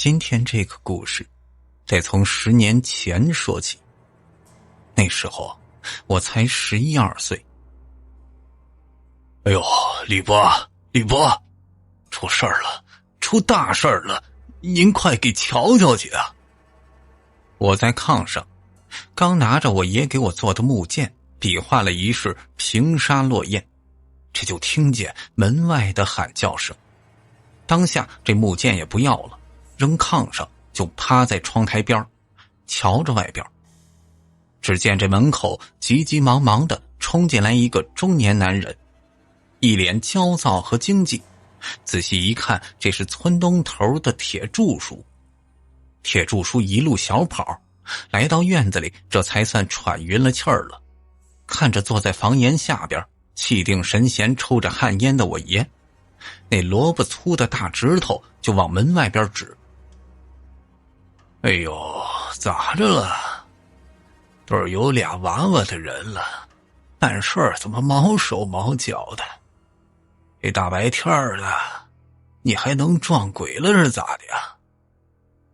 今天这个故事得从10年前说起。那时候我才11、12岁。哎呦，李伯，出事儿了，出大事儿了，您快给瞧瞧去啊！我在炕上，刚拿着我爷给我做的木剑，比划了一式平沙落雁，这就听见门外的喊叫声。当下这木剑也不要了，扔炕上，就趴在窗台边瞧着外边。只见这门口急急忙忙的冲进来一个中年男人，一脸焦躁和惊悸。仔细一看，这是村东头的铁柱叔。铁柱叔一路小跑来到院子里，这才算喘匀了气儿了。看着坐在房檐下边气定神闲抽着旱烟的我爷，那萝卜粗的大指头就往门外边指。哎呦，咋着了？这儿有俩娃娃的人了，办事儿怎么毛手毛脚的？这大白天的，你还能撞鬼了是咋的呀？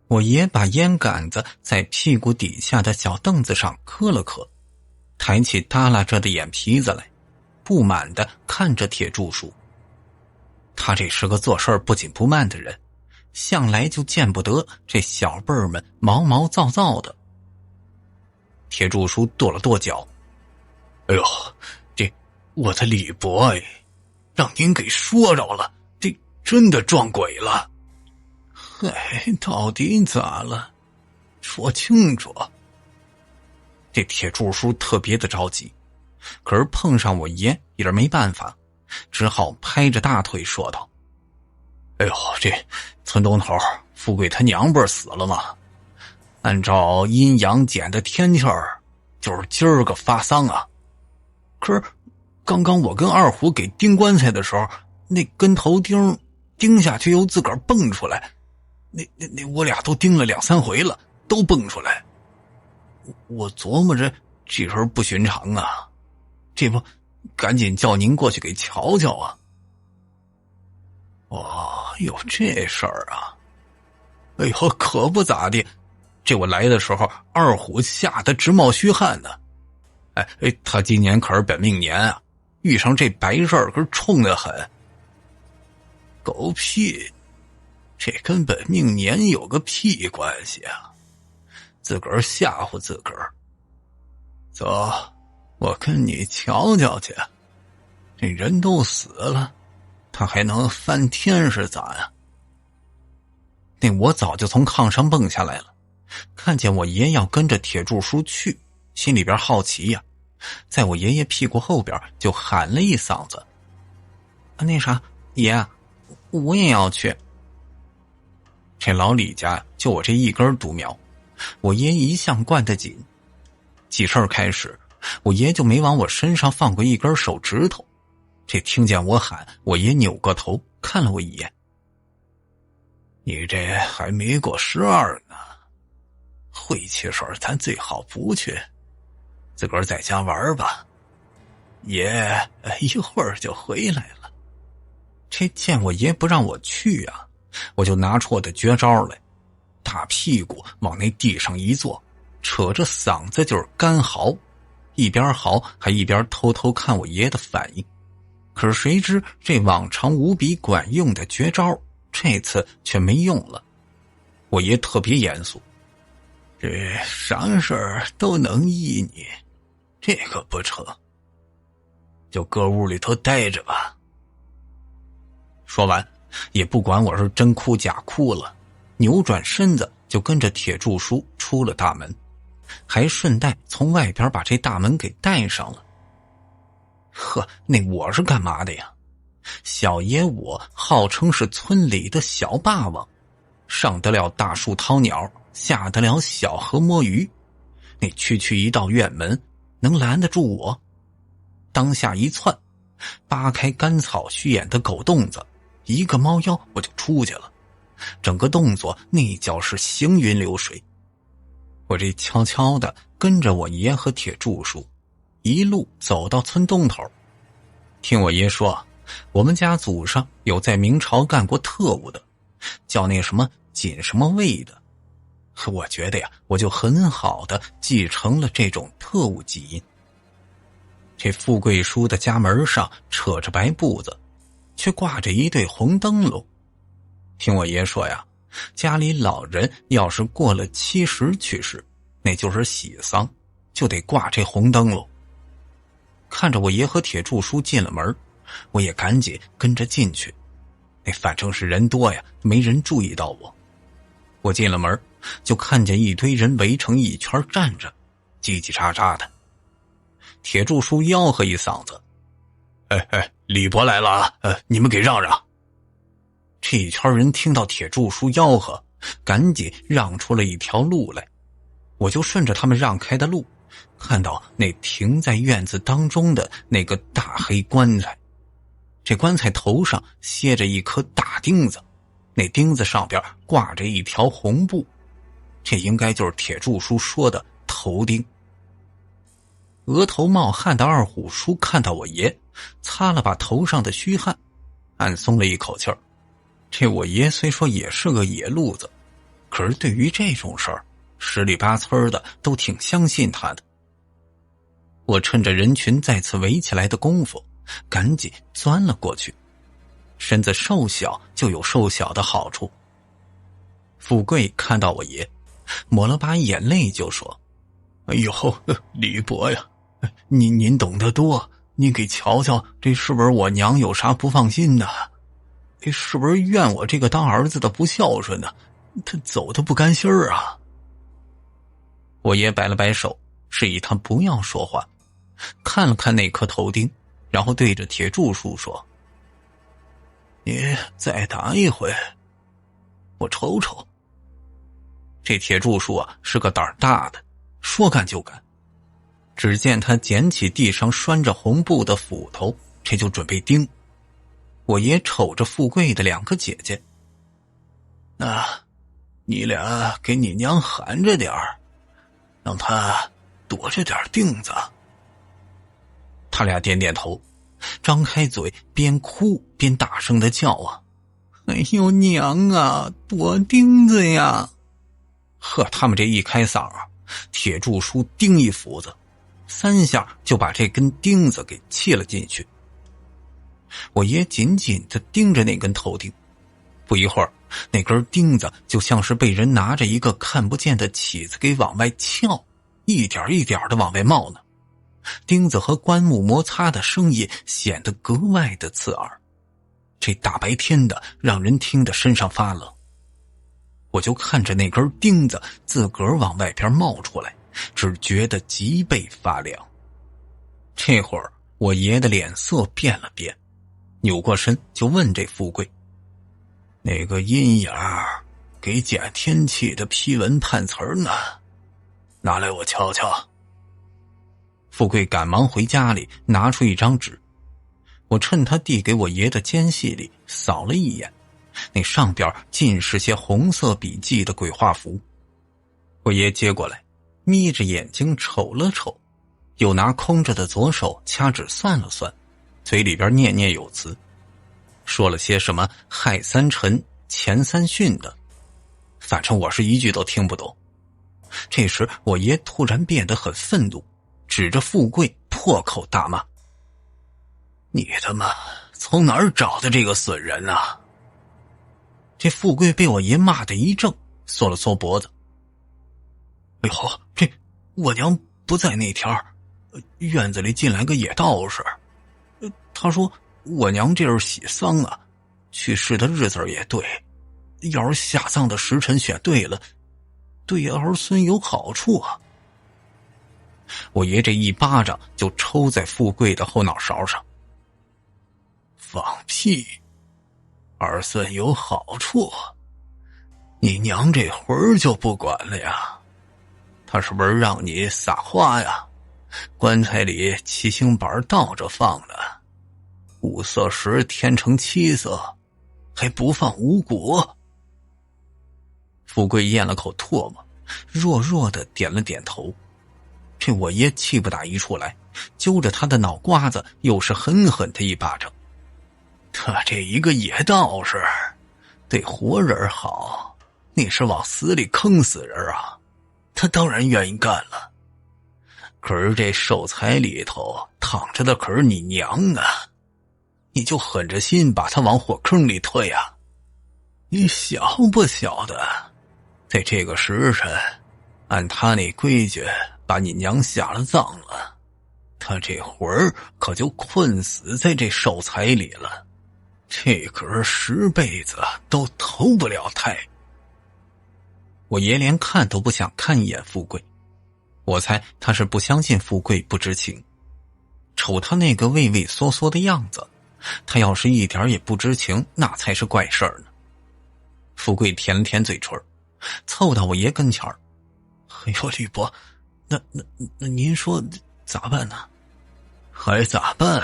我爷把烟杆子在屁股底下的小凳子上磕了磕，抬起耷拉着的眼皮子来，不满地看着铁柱叔。他这是个做事不紧不慢的人，向来就见不得这小辈儿们毛毛躁躁的。铁柱叔跺了跺脚：哎呦，这我的李伯哎，让您给说着了，这真的撞鬼了。嗨，到底咋了？说清楚。这铁柱叔特别的着急，可是碰上我爷也是没办法，只好拍着大腿说道：哎呦，这村东头富贵他娘不是死了吗？按照阴阳捡的天气儿，就是今儿个发丧啊。可是刚刚我跟二虎给钉棺材的时候，那跟头钉钉下去又自个儿蹦出来，那我俩都钉了2、3回了，都蹦出来。我琢磨着这人不寻常啊，这不赶紧叫您过去给瞧瞧啊。哦，有这事儿啊？哎呦，可不咋的，这我来的时候，二虎吓得直冒虚汗呢。哎，他今年可是本命年啊，遇上这白事儿可是冲得很。狗屁，这跟本命年有个屁关系啊！自个儿吓唬自个儿。走，我跟你瞧瞧去。这人都死了，他还能翻天是咋呀？那我早就从炕上蹦下来了，看见我爷要跟着铁柱叔去，心里边好奇呀，在我爷爷屁股后边就喊了一嗓子：那啥，爷，我也要去。这老李家就我这一根独苗，我爷一向惯得紧。记事儿开始，我爷就没往我身上放过一根手指头。这听见我喊，我爷扭过头看了我一眼：你这还没过12呢，晦气事儿咱最好不去，自个儿在家玩吧。爷一会儿就回来了。这见我爷不让我去啊，我就拿出我的绝招来，大屁股往那地上一坐，扯着嗓子就是干嚎，一边嚎还一边偷偷看我爷的反应。可是谁知这往常无比管用的绝招，这次却没用了。我爷特别严肃：这啥事儿都能依你，这个不成，就搁屋里头待着吧。说完也不管我是真哭假哭了，扭转身子就跟着铁柱叔出了大门，还顺带从外边把这大门给带上了。呵，那我是干嘛的呀？小爷我号称是村里的小霸王，上得了大树掏鸟，下得了小河摸鱼，那区区一道院门能拦得住我？当下一窜，扒开干草虚掩的狗洞子，一个猫腰我就出去了。整个动作那叫是行云流水。我这悄悄的跟着我爷和铁柱叔一路走到村东头。听我爷说，我们家祖上有在明朝干过特务的，叫那什么紧什么喂的。我觉得呀，我就很好的继承了这种特务基因。这富贵叔的家门上扯着白布子，却挂着一对红灯笼。听我爷说呀，家里老人要是过了70去世，那就是喜丧，就得挂这红灯笼。看着我爷和铁柱叔进了门，我也赶紧跟着进去。那反正是人多呀，没人注意到我。我进了门，就看见一堆人围成一圈站着，叽叽喳喳的。铁柱叔吆喝一嗓子：“李伯来了啊！你们给让让！”这一圈人听到铁柱叔吆喝，赶紧让出了一条路来。我就顺着他们让开的路，看到那停在院子当中的那个大黑棺材。这棺材头上楔着一颗大钉子，那钉子上边挂着一条红布，这应该就是铁柱叔说的头钉。额头冒汗的二虎叔看到我爷，擦了把头上的虚汗，暗松了一口气儿。这我爷虽说也是个野路子，可是对于这种事儿，十里八村的都挺相信他的。我趁着人群再次围起来的功夫，赶紧钻了过去。身子瘦小就有瘦小的好处。富贵看到我爷，抹了把眼泪就说：“哎呦，李伯呀，您懂得多，您给瞧瞧，这是不是我娘有啥不放心的？是不是怨我这个当儿子的不孝顺呢？他走的不甘心儿啊？”我爷摆了摆手，示意他不要说话，看了看那颗头钉，然后对着铁柱叔说：“你再打一回，我瞅瞅。”这铁柱叔啊是个胆儿大的，说干就干。只见他捡起地上拴着红布的斧头，这就准备钉。我爷瞅着富贵的两个姐姐：“那你俩给你娘含着点儿，让她躲着点钉子。”他俩点点头，张开嘴边哭边大声的叫啊：“哎呦娘啊，躲钉子呀！”呵，他们这一开嗓啊，铁柱叔钉一斧子，3下就把这根钉子给切了进去。我爷紧紧地盯着那根头钉，不一会儿，那根钉子就像是被人拿着一个看不见的起子给往外撬，一点一点的往外冒呢。钉子和棺木摩擦的声音显得格外的刺耳，这大白天的让人听得身上发冷。我就看着那根钉子自个儿往外边冒出来，只觉得脊背发凉。这会儿我爷的脸色变了变，扭过身就问这富贵：“那个阴眼儿给检天气的批文判词呢？拿来我瞧瞧。”富贵赶忙回家里拿出一张纸，我趁他递给我爷的间隙里扫了一眼，那上边尽是些红色笔记的鬼画符。我爷接过来，眯着眼睛瞅了瞅，又拿空着的左手掐指算了算，嘴里边念念有词，说了些什么亥三辰前三巽的，反正我是一句都听不懂。这时我爷突然变得很愤怒，指着富贵破口大骂：“你他妈从哪儿找的这个损人啊？”这富贵被我爷骂得一怔，缩了缩脖子：“哎呦，这我娘不在那天院子里进来个野道士，他说我娘这是喜丧啊，去世的日子也对，要是下葬的时辰选对了，对儿孙有好处啊。”我爷这一巴掌就抽在富贵的后脑勺上：“放屁！儿孙有好处，你娘这魂儿就不管了呀？他是不是让你撒花呀？棺材里七星板倒着放的，5色石添成7色，还不放五谷。”富贵咽了口唾沫，弱弱的点了点头。这我爷气不打一处来，揪着他的脑瓜子又是狠狠的一巴掌。他这一个野道士对活人好，那是往死里坑死人啊，他当然愿意干了。可是这寿材里头躺着的可是你娘啊，你就狠着心把他往火坑里推啊！你晓不晓得，在这个时辰，按他那规矩，把你娘下了葬了，他这魂儿可就困死在这寿材里了，这可是10辈子都投不了胎。我爷连看都不想看一眼富贵，我猜他是不相信富贵不知情。瞅他那个畏畏缩缩的样子，他要是一点也不知情，那才是怪事儿呢。富贵舔了舔嘴唇，凑到我爷跟前儿：“哎呦，吕伯，那您说咋办呢？”“还咋办？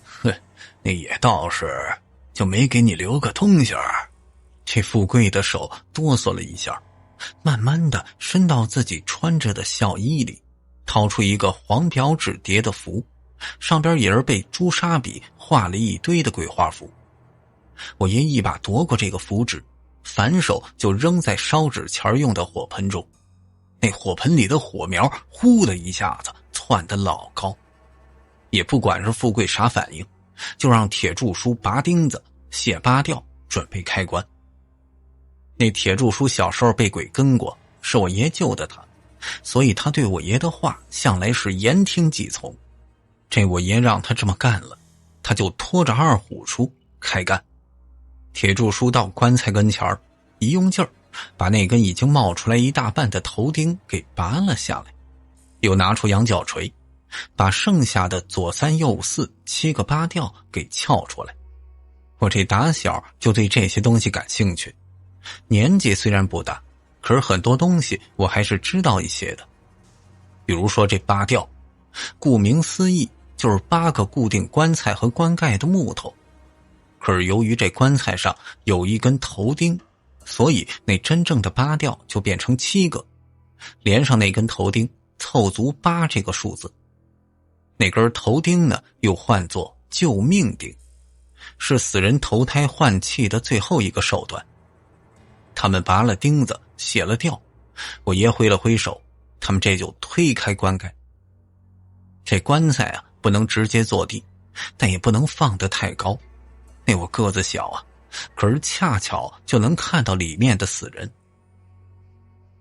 哼，那野道士就没给你留个东西儿。”这富贵的手哆嗦了一下，慢慢的伸到自己穿着的孝衣里，掏出一个黄表纸叠的符，上边也是被朱砂笔画了一堆的鬼画符。我爷一把夺过这个符纸，反手就扔在烧纸钱用的火盆中，那火盆里的火苗呼的一下子窜得老高。也不管是富贵啥反应，就让铁柱叔拔钉子卸八吊，准备开棺。那铁柱叔小时候被鬼跟过，是我爷救的他，所以他对我爷的话向来是言听计从。这我爷让他这么干了，他就拖着二虎叔开干。铁柱叔到棺材跟前儿，一用劲儿，把那根已经冒出来一大半的头钉给拔了下来，又拿出羊角锤，把剩下的左3右4 7个八吊给撬出来。我这打小就对这些东西感兴趣，年纪虽然不大，可是很多东西我还是知道一些的。比如说这八吊，顾名思义就是8个固定棺材和棺盖的木头，可是由于这棺材上有一根头钉，所以那真正的八吊就变成7个，连上那根头钉凑足8这个数字。那根头钉呢，又唤作救命钉，是死人投胎换气的最后一个手段。他们拔了钉子，卸了吊，我爷挥了挥手，他们这就推开棺盖。这棺材啊，不能直接坐地，但也不能放得太高。那我个子小啊，可是恰巧就能看到里面的死人。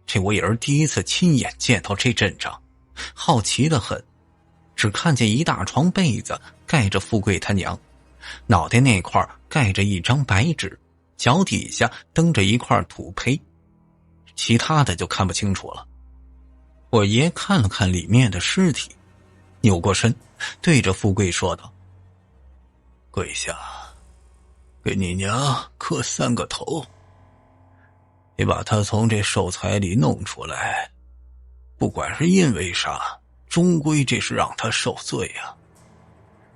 这我也是第一次亲眼见到这阵仗，好奇得很。只看见一大床被子盖着富贵他娘，脑袋那块盖着一张白纸，脚底下蹬着一块土坯，其他的就看不清楚了。我爷看了看里面的尸体，扭过身对着富贵说道：“跪下，给你娘磕3个头，你把她从这寿材里弄出来，不管是因为啥，终归这是让她受罪啊。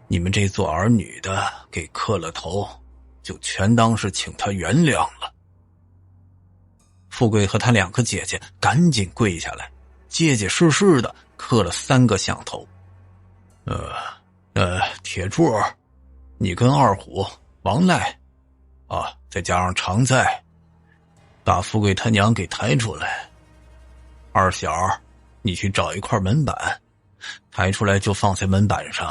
你们这做儿女的给磕了头，就全当是请她原谅了。”富贵和他2个姐姐赶紧跪下来，结结实实的磕了3个响头。铁柱，你跟二虎、王赖啊，再加上常在，把富贵他娘给抬出来。二小，你去找一块门板，抬出来就放在门板上，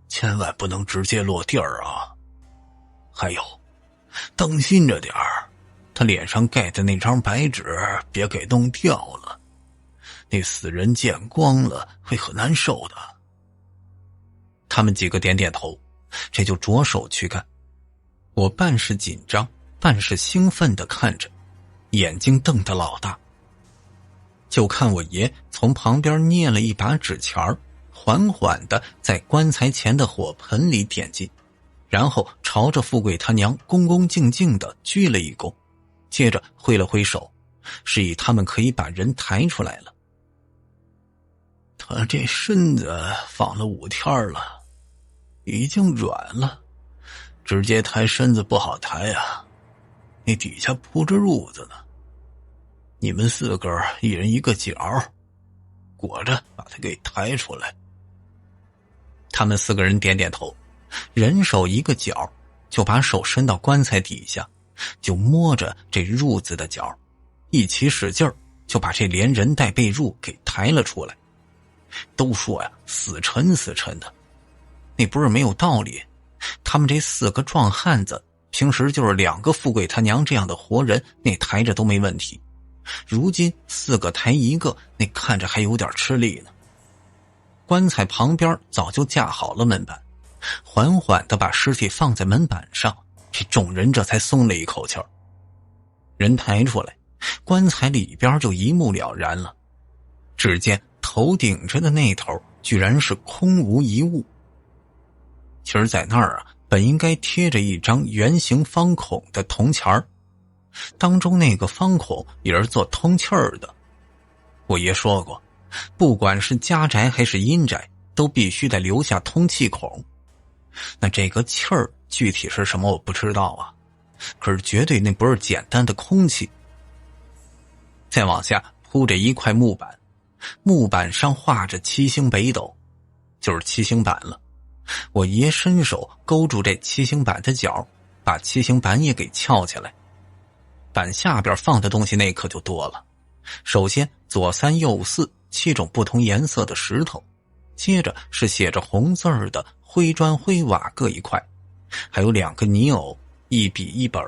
千万不能直接落地儿啊。还有，当心着点儿，他脸上盖的那张白纸别给弄掉了，那死人见光了会很难受的。他们几个点点头，这就着手去干。我半是紧张，半是兴奋地看着，眼睛瞪得老大。就看我爷从旁边捏了一把纸钱儿，缓缓地在棺材前的火盆里点进，然后朝着富贵他娘恭恭敬敬地鞠了一躬，接着挥了挥手，示意他们可以把人抬出来了。他这身子放了5天了，已经软了，直接抬身子不好抬啊，那底下铺着褥子呢。你们4个一人一个角，裹着把他给抬出来。他们4个人点点头，人手一个角，就把手伸到棺材底下，就摸着这褥子的角，一起使劲儿，就把这连人带被褥给抬了出来。都说呀，死沉死沉的，那不是没有道理。他们这4个壮汉子，平时就是2个富贵他娘这样的活人，那抬着都没问题。如今4个抬1个，那看着还有点吃力呢。棺材旁边早就架好了门板，缓缓地把尸体放在门板上，这众人这才松了一口气儿。人抬出来，棺材里边就一目了然了。只见头顶着的那头居然是空无一物。其实在那儿啊，本应该贴着一张圆形方孔的铜钱儿，当中那个方孔也是做通气儿的。我爷说过，不管是家宅还是阴宅，都必须得留下通气孔。那这个气儿具体是什么我不知道啊，可是绝对那不是简单的空气。再往下铺着一块木板，木板上画着7星北斗，就是7星板了。我爷伸手勾住这7星板的角，把7星板也给翘起来。板下边放的东西那可就多了。首先左3右4 7种不同颜色的石头，接着是写着红字儿的灰砖灰瓦各一块，还有2个泥偶，1笔1本。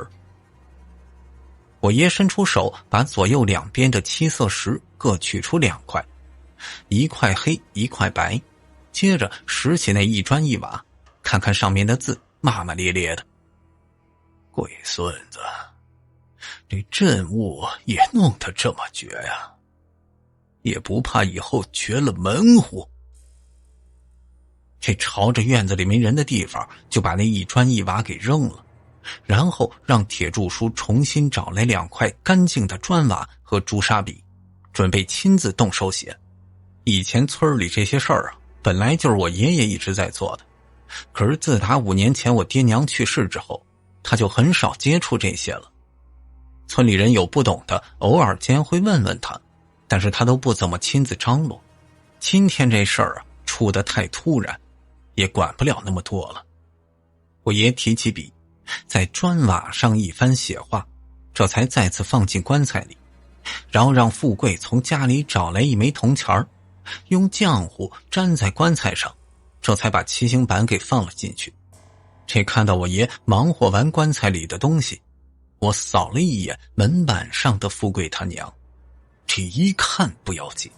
我爷伸出手，把左右两边的7色石各取出2块，1块黑1块白，接着拾起那一砖一瓦，看看上面的字，骂骂咧咧的。龟孙子，这阵物也弄得这么绝呀，也不怕以后绝了门户。这朝着院子里没人的地方，就把那一砖一瓦给扔了，然后让铁柱叔重新找来2块干净的砖瓦和朱砂笔，准备亲自动手写。以前村里这些事儿啊，本来就是我爷爷一直在做的，可是自打5年前我爹娘去世之后，他就很少接触这些了。村里人有不懂的，偶尔间会问问他，但是他都不怎么亲自张罗。今天这事儿啊，出得太突然，也管不了那么多了。我爷提起笔，在砖瓦上一番写画，这才再次放进棺材里，然后让富贵从家里找来一枚铜钱儿，用浆糊粘在棺材上，这才把7星板给放了进去。这看到我爷忙活完棺材里的东西，我扫了一眼门板上的富贵他娘，这一看不要紧，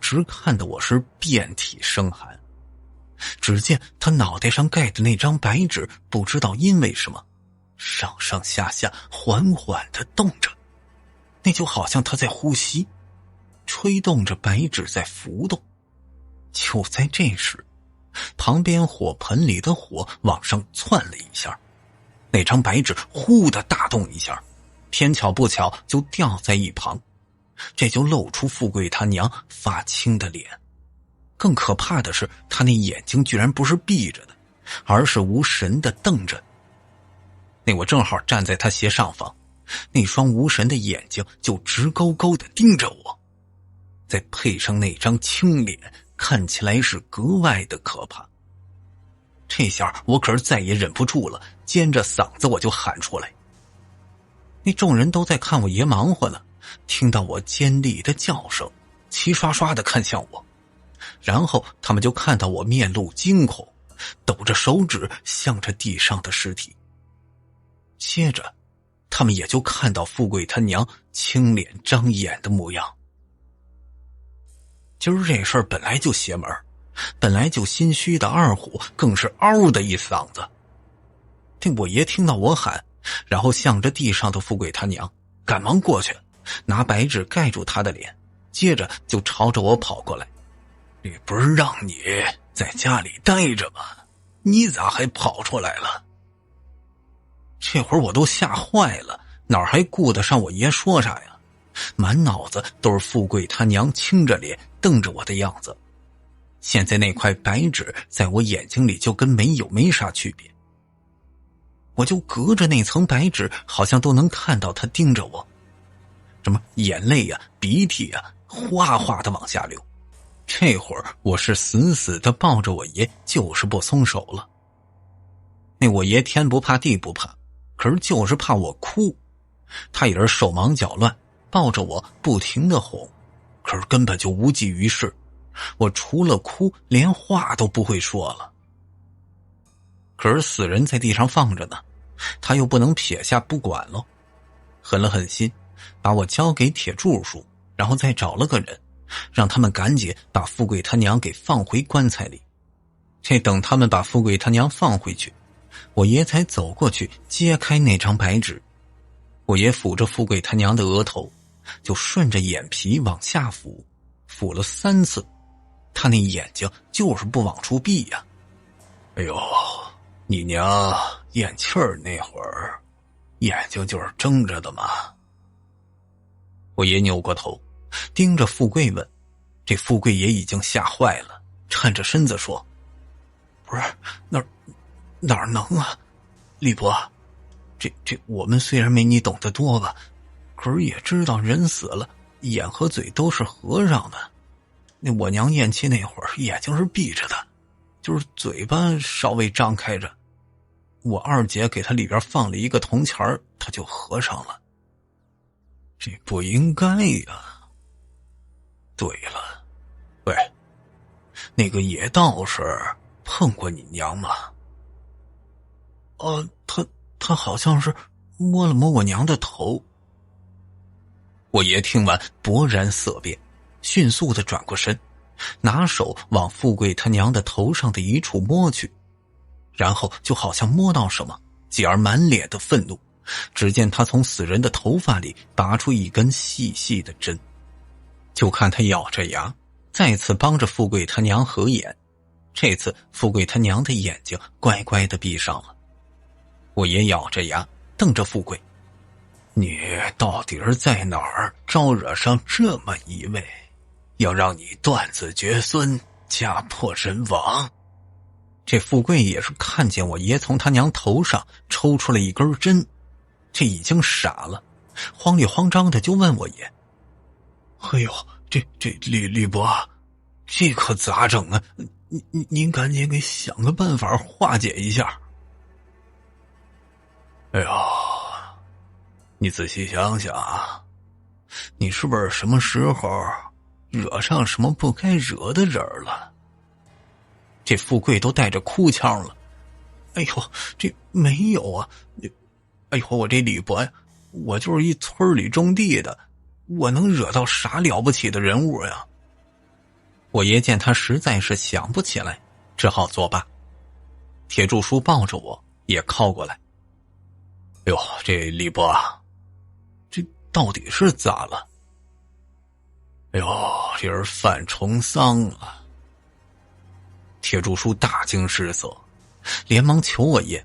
直看得我是遍体生寒。只见他脑袋上盖的那张白纸，不知道因为什么上上下下缓缓地动着，那就好像他在呼吸，吹动着白纸在浮动。就在这时，旁边火盆里的火往上窜了一下，那张白纸呼的大动一下，偏巧不巧就掉在一旁，这就露出富贵他娘发青的脸。更可怕的是，他那眼睛居然不是闭着的，而是无神的瞪着。那我正好站在他斜上方，那双无神的眼睛就直勾勾的盯着我，再配上那张青脸，看起来是格外的可怕。这下我可是再也忍不住了，尖着嗓子我就喊出来。那众人都在看我爷忙活呢，听到我尖利的叫声，齐刷刷的看向我，然后他们就看到我面露惊恐，抖着手指向着地上的尸体。接着他们也就看到富贵他娘青脸张眼的模样。今儿这事儿本来就邪门，本来就心虚的二虎更是嗷的一嗓子。这我爷听到我喊，然后向着地上的富贵他娘赶忙过去，拿白纸盖住他的脸，接着就朝着我跑过来。你不是让你在家里待着吗？你咋还跑出来了？这会儿我都吓坏了，哪还顾得上我爷说啥呀？满脑子都是富贵他娘青着脸瞪着我的样子。现在那块白纸在我眼睛里就跟没啥区别，我就隔着那层白纸，好像都能看到他盯着我，什么眼泪呀、鼻涕呀，哗哗的往下流。这会儿我是死死的抱着我爷，就是不松手了。那我爷天不怕地不怕，可是就是怕我哭，他也是手忙脚乱，抱着我不停地哄，可是根本就无济于事，我除了哭连话都不会说了。可是死人在地上放着呢，他又不能撇下不管喽，狠了狠心把我交给铁柱叔，然后再找了个人，让他们赶紧把富贵他娘给放回棺材里。这等他们把富贵他娘放回去，我爷才走过去揭开那张白纸。我爷抚着富贵他娘的额头，就顺着眼皮往下抚，抚了3次，他那眼睛就是不往出闭呀。哎呦，你娘咽气儿那会儿眼睛就是睁着的嘛。我爷扭过头盯着富贵问，这富贵也已经吓坏了，颤着身子说，不是，哪儿能啊，李伯，这我们虽然没你懂得多吧，可是也知道人死了眼和嘴都是合上的，那我娘咽气那会儿眼睛是闭着的，就是嘴巴稍微张开着，我二姐给她里边放了一个铜钱儿，她就合上了。这不应该呀。对了，喂，那个野道士碰过你娘吗？他好像是摸了摸我娘的头。我爷听完勃然色变，迅速地转过身，拿手往富贵他娘的头上的一处摸去，然后就好像摸到什么，继而满脸的愤怒。只见他从死人的头发里拔出一根细细的针，就看他咬着牙再次帮着富贵他娘合眼，这次富贵他娘的眼睛乖乖地闭上了。我也咬着牙瞪着富贵，你到底是在哪儿招惹上这么一位，要让你断子绝孙，家破人亡？这富贵也是看见我爷从他娘头上抽出了一根针，这已经傻了，慌里慌张的就问我爷，哎呦，这吕伯，这可咋整啊？您赶紧给想个办法化解一下。哎呦，你仔细想想啊，你是不是什么时候惹上什么不该惹的人了？这富贵都带着哭腔了。哎呦，这没有啊！哎呦，我这吕伯呀，我就是一村里种地的，我能惹到啥了不起的人物呀？我爷见他实在是想不起来，只好作罢。铁柱叔抱着我也靠过来。哟，这李伯啊，这到底是咋了？哎呦，这人犯重丧了。铁柱叔大惊失色，连忙求我爷：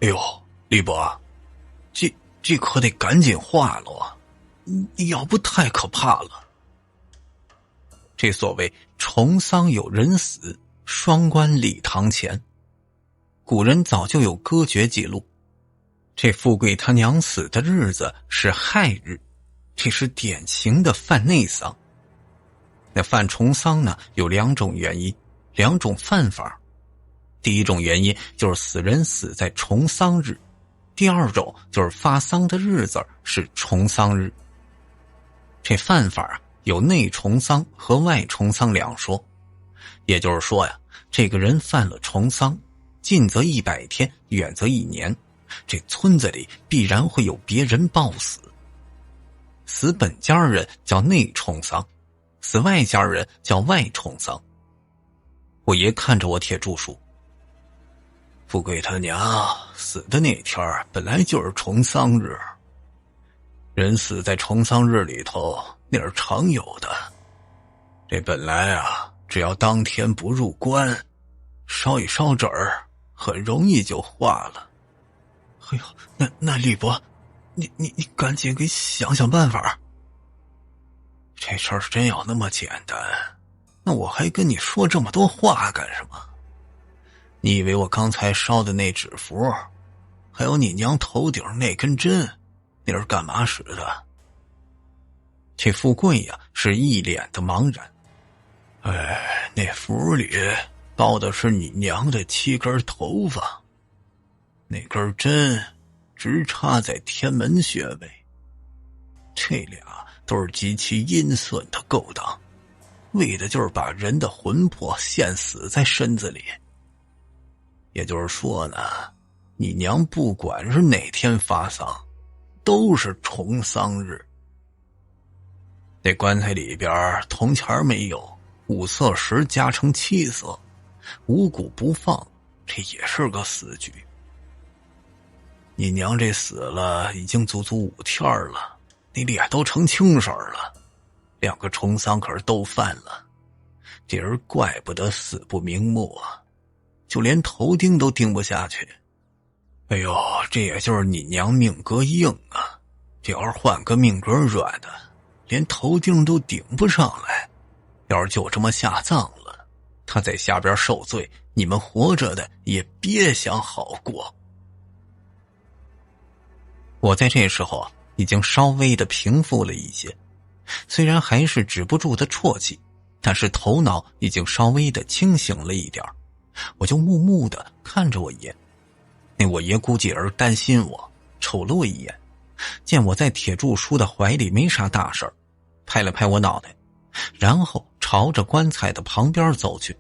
哎呦，李伯，这可得赶紧化了啊，要不太可怕了。这所谓重丧有人死，双关礼堂前，古人早就有歌诀记录。这富贵他娘死的日子是亥日，这是典型的犯内丧。那犯重丧呢，有2种原因，2种犯法。第一种原因就是死人死在重丧日，第二种就是发丧的日子是重丧日。这犯法有内重丧和外重丧2说，也就是说呀，这个人犯了重丧，近则100天，远则1年，这村子里必然会有别人暴死。死本家人叫内重丧，死外家人叫外重丧。我爷看着我铁柱叔，富贵他娘死的那天本来就是重丧日，人死在重丧日里头那是常有的，这本来啊，只要当天不入棺，烧一烧纸儿，很容易就化了。哎呦，那李伯，你赶紧给想想办法。这事儿真要那么简单，那我还跟你说这么多话干什么？你以为我刚才烧的那纸符，还有你娘头顶那根针，那是干嘛使的？这富贵呀，是一脸的茫然。哎，那符里包的是你娘的7根头发，那根针直插在天门穴位，这这俩都是极其阴损的勾当，为的就是把人的魂魄陷死在身子里。也就是说呢，你娘不管是哪天发丧，都是重丧日。这棺材里边铜钱没有，五色石加成7色，五谷不放，这也是个死局。你娘这死了已经足足5天了，你脸都成青色了，2个重丧可是都犯了，这人怪不得死不瞑目啊，就连头钉都钉不下去。哎呦，这也就是你娘命格硬啊，这要是换个命格软的，连头钉都顶不上来，要是就这么下葬了，他在下边受罪，你们活着的也别想好过。我在这时候已经稍微的平复了一些，虽然还是止不住的啜泣，但是头脑已经稍微的清醒了一点。我就木木的看着我爷，那我爷估计也是担心我，瞅了我一眼，见我在铁柱叔的怀里没啥大事儿，拍了拍我脑袋，然后朝着棺材的旁边走去。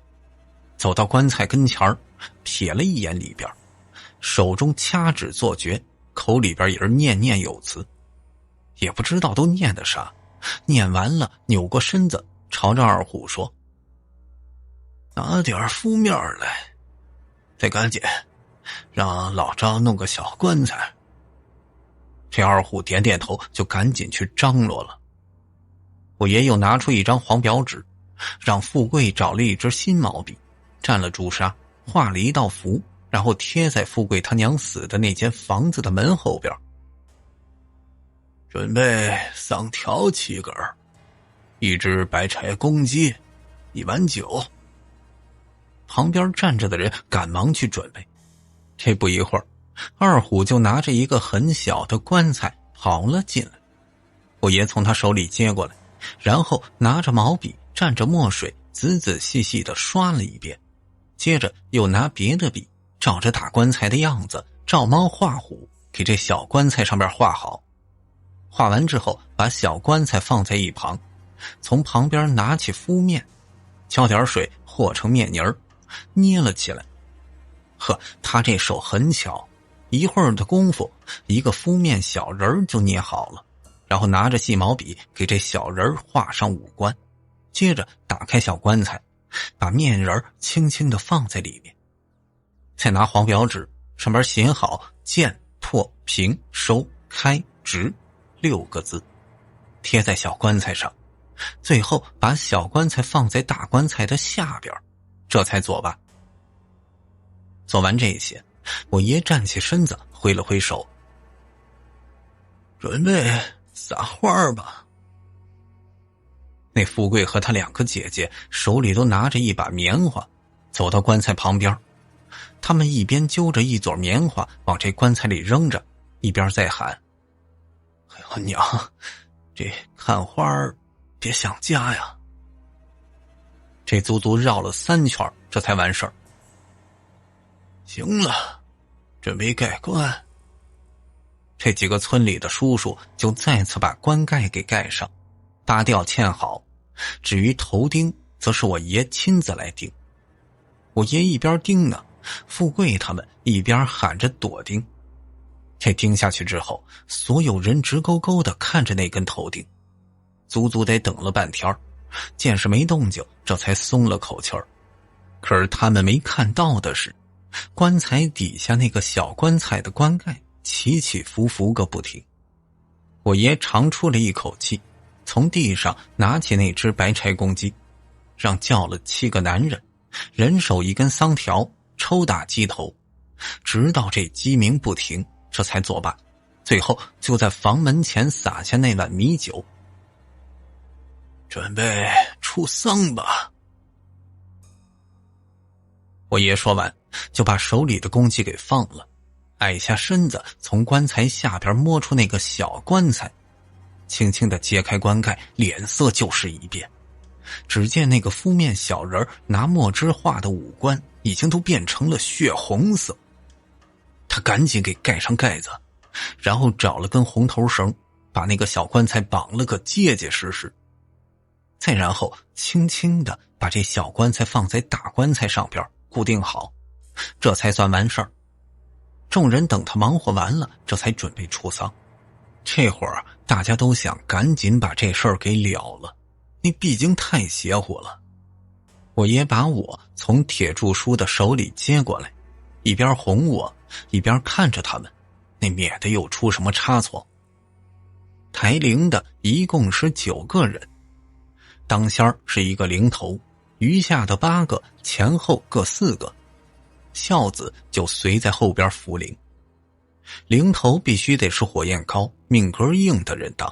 走到棺材跟前儿，瞥了一眼里边，手中掐指作诀，口里边也是念念有词，也不知道都念的啥。念完了，扭过身子朝着二虎说：“拿点敷面来，再赶紧让老张弄个小棺材。”这二虎点点头，就赶紧去张罗了。我爷又拿出一张黄表纸，让富贵找了一支新毛笔，蘸了朱砂，画了一道符，然后贴在富贵他娘死的那间房子的门后边。准备桑条7根，1只白柴公鸡，1碗酒。旁边站着的人赶忙去准备。这不一会儿，二虎就拿着一个很小的棺材跑了进来。我爷从他手里接过来，然后拿着毛笔蘸着墨水仔仔细细地刷了一遍，接着又拿别的笔照着大棺材的样子照猫画虎，给这小棺材上面画好。画完之后，把小棺材放在一旁，从旁边拿起敷面，浇点水和成面泥儿，捏了起来。呵，他这手很巧，一会儿的功夫，一个敷面小人就捏好了，然后拿着细毛笔给这小人画上五官，接着打开小棺材，把面人轻轻地放在里面，再拿黄表纸上边写好建破平收开直6个字，贴在小棺材上，最后把小棺材放在大棺材的下边，这才作罢。做完这些，我爷站起身子挥了挥手：“准备撒花吧。”那富贵和他2个姐姐手里都拿着一把棉花，走到棺材旁边，他们一边揪着一撮棉花往这棺材里扔着，一边在喊：“哎呦娘，这看花别想家呀！”这足足绕了3圈，这才完事儿。行了，准备盖棺。这几个村里的叔叔就再次把棺盖给盖上，搭吊嵌好。至于头钉，则是我爷亲自来钉。我爷一边钉呢，富贵他们一边喊着躲钉。这钉下去之后，所有人直勾勾地看着那根头钉，足足得等了半天，见是没动静，这才松了口气儿。可是他们没看到的是，棺材底下那个小棺材的棺盖起起伏伏个不停。我爷长出了一口气，从地上拿起那只白柴公鸡，让叫了7个男人，人手一根桑条，抽打鸡头，直到这鸡鸣不停，这才作罢。最后就在房门前撒下那碗米酒。准备出丧吧。我爷说完，就把手里的公鸡给放了，矮下身子，从棺材下边摸出那个小棺材，轻轻地揭开棺盖，脸色就是一变。只见那个敷面小人拿墨汁画的五官已经都变成了血红色。他赶紧给盖上盖子，然后找了根红头绳，把那个小棺材绑了个结结实实，再然后轻轻地把这小棺材放在大棺材上边固定好，这才算完事儿。众人等他忙活完了，这才准备出丧。这会儿大家都想赶紧把这事儿给了了，你毕竟太邪乎了。我爷把我从铁柱叔的手里接过来，一边哄我一边看着他们，那免得又出什么差错。抬灵的一共是9个人，当先是一个灵头，余下的8个前后各4个，孝子就随在后边扶灵。灵头必须得是火焰高命格硬的人当，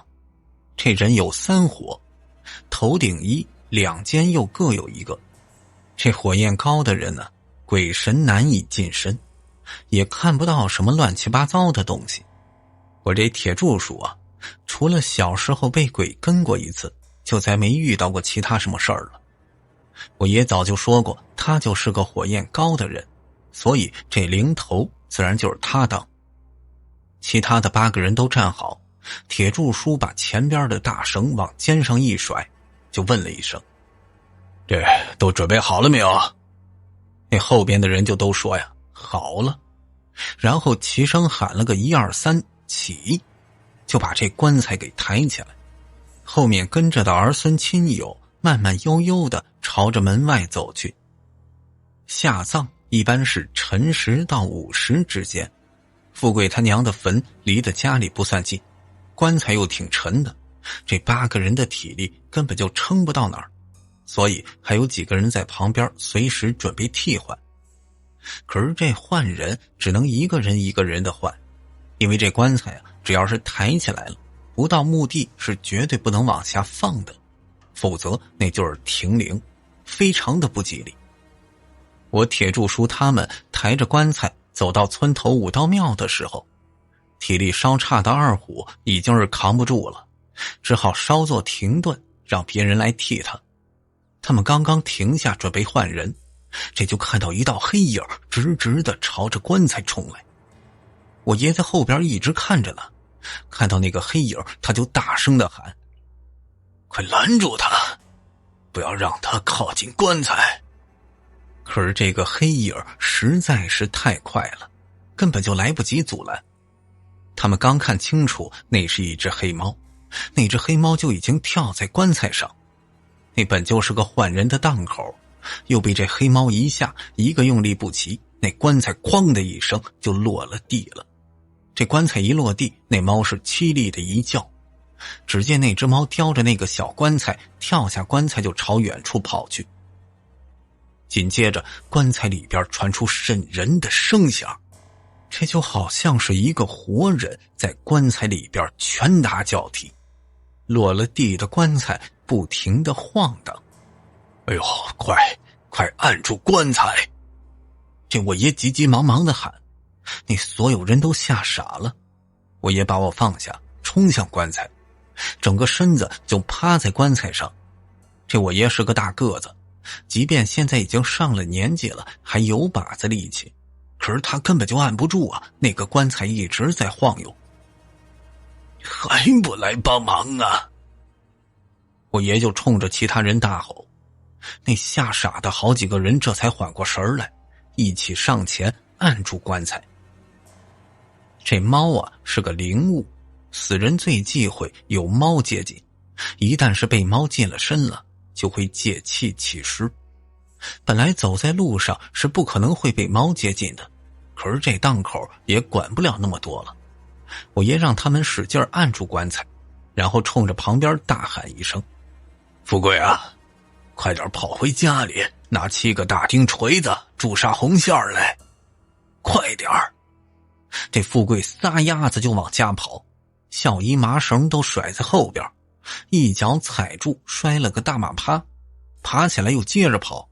这人有3火，头顶一，2肩又各有一个。这火焰高的人呢，鬼神难以近身，也看不到什么乱七八糟的东西。我这铁柱叔啊，除了小时候被鬼跟过一次，就再没遇到过其他什么事儿了。我爷早就说过，他就是个火焰高的人，所以这灵头自然就是他当。其他的8个人都站好，铁柱叔把前边的大绳往肩上一甩，就问了一声：“这都准备好了没有？”那后边的人就都说呀：“好了。”然后齐声喊了个1、2、3起，就把这棺材给抬起来。后面跟着的儿孙亲友慢慢悠悠地朝着门外走去。下葬一般是辰时到午时之间，富贵他娘的坟离得家里不算近，棺材又挺沉的，这8个人的体力根本就撑不到哪儿，所以还有几个人在旁边随时准备替换。可是这换人只能一个人一个人的换，因为这棺材啊，只要是抬起来了，不到墓地是绝对不能往下放的，否则那就是停灵，非常的不吉利。我铁柱叔他们抬着棺材走到村头武道庙的时候，体力稍差的2虎已经是扛不住了，只好稍作停顿，让别人来替他。他们刚刚停下准备换人，这就看到一道黑影直直的朝着棺材冲来。我爷在后边一直看着呢，看到那个黑影，他就大声的喊：“快拦住他，不要让他靠近棺材！”可是这个黑影实在是太快了，根本就来不及阻拦。他们刚看清楚那是一只黑猫，那只黑猫就已经跳在棺材上。那本就是个换人的档口，又被这黑猫一下一个用力不及，那棺材哐的一声就落了地了。这棺材一落地，那猫是凄厉的一叫，只见那只猫叼着那个小棺材跳下棺材就朝远处跑去。紧接着棺材里边传出瘆人的声响，这就好像是一个活人在棺材里边拳打脚踢，落了地的棺材不停地晃荡。哎呦，快按住棺材！这我爷急急忙忙地喊，那所有人都吓傻了。我爷把我放下，冲向棺材，整个身子就趴在棺材上。这我爷是个大个子，即便现在已经上了年纪了，还有把子力气，可是他根本就按不住啊，那个棺材一直在晃悠。还不来帮忙啊！我爷就冲着其他人大吼。那吓傻的好几个人这才缓过神来，一起上前按住棺材。这猫啊是个灵物，死人最忌讳有猫接近，一旦是被猫近了身了，就会借气起尸。本来走在路上是不可能会被猫接近的，可是这档口也管不了那么多了。我爷让他们使劲按住棺材，然后冲着旁边大喊一声：“富贵啊，快点跑回家里，拿7个大钉锤子铸杀红线来，快点儿！”这富贵撒丫子就往家跑，孝衣麻绳都甩在后边，一脚踩住摔了个大马趴，爬起来又接着跑。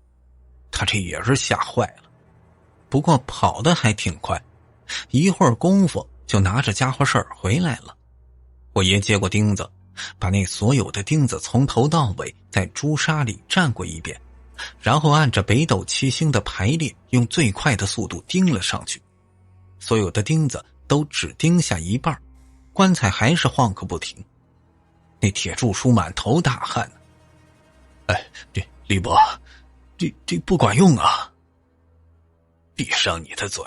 他这也是吓坏了，不过跑得还挺快，一会儿功夫就拿着家伙事儿回来了。我爷接过钉子，把那所有的钉子从头到尾在朱砂里蘸过一遍，然后按着北斗七星的排列，用最快的速度钉了上去。所有的钉子都只钉下一半，棺材还是晃个不停。那铁柱叔满头大汗。哎，这李伯，这不管用啊！闭上你的嘴！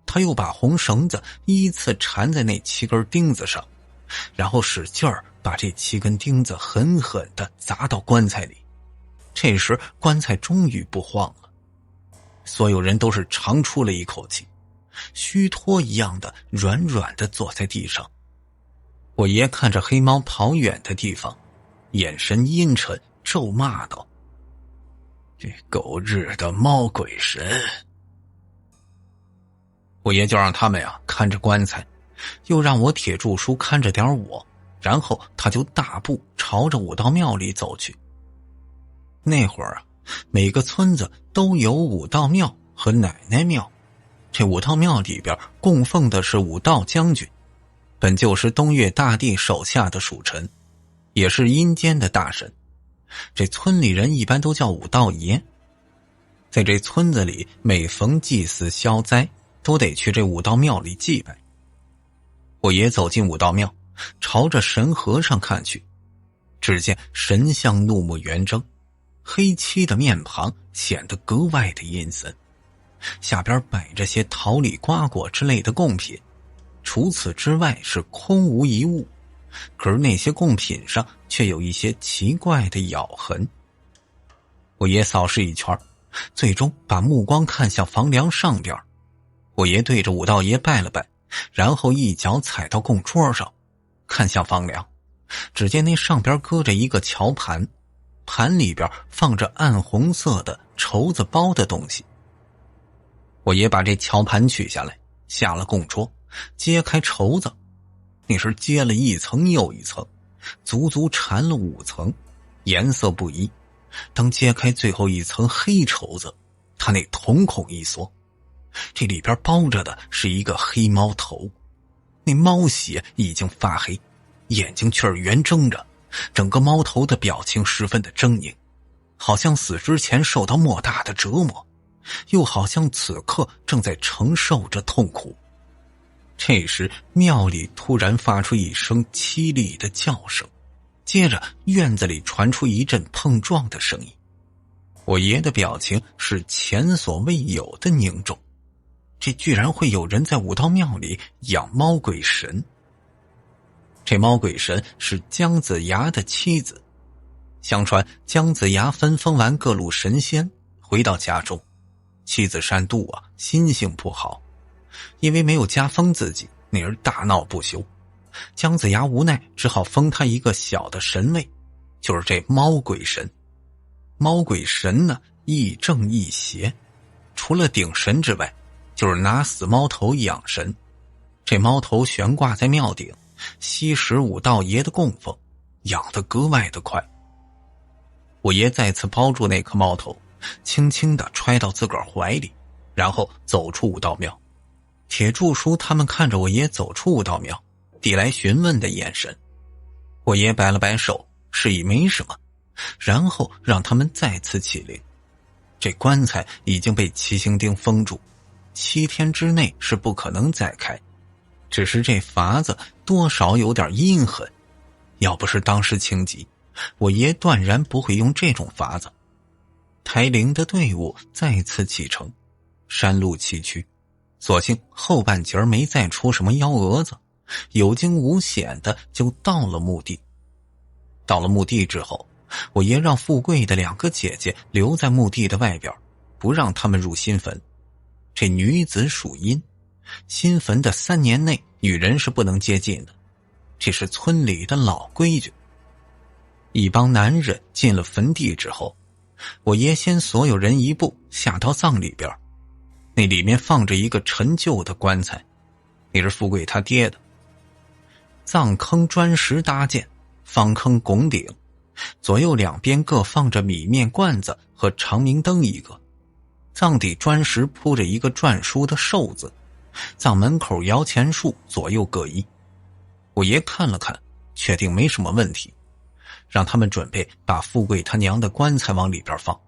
他又把红绳子依次缠在那7根钉子上，然后使劲儿把这7根钉子狠狠地砸到棺材里。这时棺材终于不晃了，所有人都是长出了一口气，虚脱一样的软软的坐在地上。我爷看着黑猫跑远的地方，眼神阴沉，咒骂道：这狗日的猫鬼神！我爷就让他们看着棺材，又让我铁柱叔看着点我，然后他就大步朝着武道庙里走去。那会儿每个村子都有武道庙和奶奶庙，这武道庙里边供奉的是武道将军，本就是东岳大帝手下的属臣，也是阴间的大神。这村里人一般都叫武道爷。在这村子里，每逢祭祀消灾，都得去这武道庙里祭拜。我爷走进武道庙，朝着神和尚看去，只见神像怒目圆睁，黑漆的面庞显得格外的阴森，下边摆着些桃李瓜果之类的贡品，除此之外是空无一物。可是那些贡品上却有一些奇怪的咬痕。我爷扫视一圈，最终把目光看向房梁上边。我爷对着武道爷拜了拜，然后一脚踩到供桌上，看向房梁，只见那上边搁着一个桥盘，盘里边放着暗红色的绸子包的东西。我爷把这桥盘取下来，下了供桌，揭开绸子，那是揭了一层又一层，足足缠了5层，颜色不一。当揭开最后一层黑绸子，他那瞳孔一缩，这里边包着的是一个黑猫头，那猫血已经发黑，眼睛却是圆睁着，整个猫头的表情十分的狰狞，好像死之前受到莫大的折磨，又好像此刻正在承受着痛苦。这时庙里突然发出一声凄厉的叫声，接着院子里传出一阵碰撞的声音。我爷的表情是前所未有的凝重，这居然会有人在武道庙里养猫鬼神。这猫鬼神是姜子牙的妻子，相传姜子牙分封完各路神仙，回到家中，妻子善妒心性不好，因为没有加封自己，那人大闹不休。姜子牙无奈，只好封他一个小的神位，就是这猫鬼神。猫鬼神呢，亦正亦邪，除了顶神之外，就是拿死猫头养神。这猫头悬挂在庙顶，吸食武道爷的供奉，养得格外的快。我爷再次包住那颗猫头，轻轻地揣到自个儿怀里，然后走出武道庙。铁柱叔他们看着我爷走出武道庙，递来询问的眼神。我爷摆了摆手，示意没什么，然后让他们再次起灵。这棺材已经被七星钉封住，7天之内是不可能再开，只是这法子多少有点阴狠，要不是当时情急，我爷断然不会用这种法子。抬灵的队伍再次启程，山路崎岖，所幸后半截没再出什么幺蛾子，有惊无险的就到了墓地。到了墓地之后，我爷让富贵的2个姐姐留在墓地的外边，不让他们入新坟。这女子属阴，新坟的3年内女人是不能接近的，这是村里的老规矩。一帮男人进了坟地之后，我爷先所有人一步下到葬里边，那里面放着一个陈旧的棺材，那是富贵他爹的。葬坑砖石搭建，方坑拱顶，左右两边各放着米面罐子和长明灯一个。葬底砖石铺着一个篆书的寿字，葬门口摇钱树左右各一。我爷看了看，确定没什么问题，让他们准备把富贵他娘的棺材往里边放。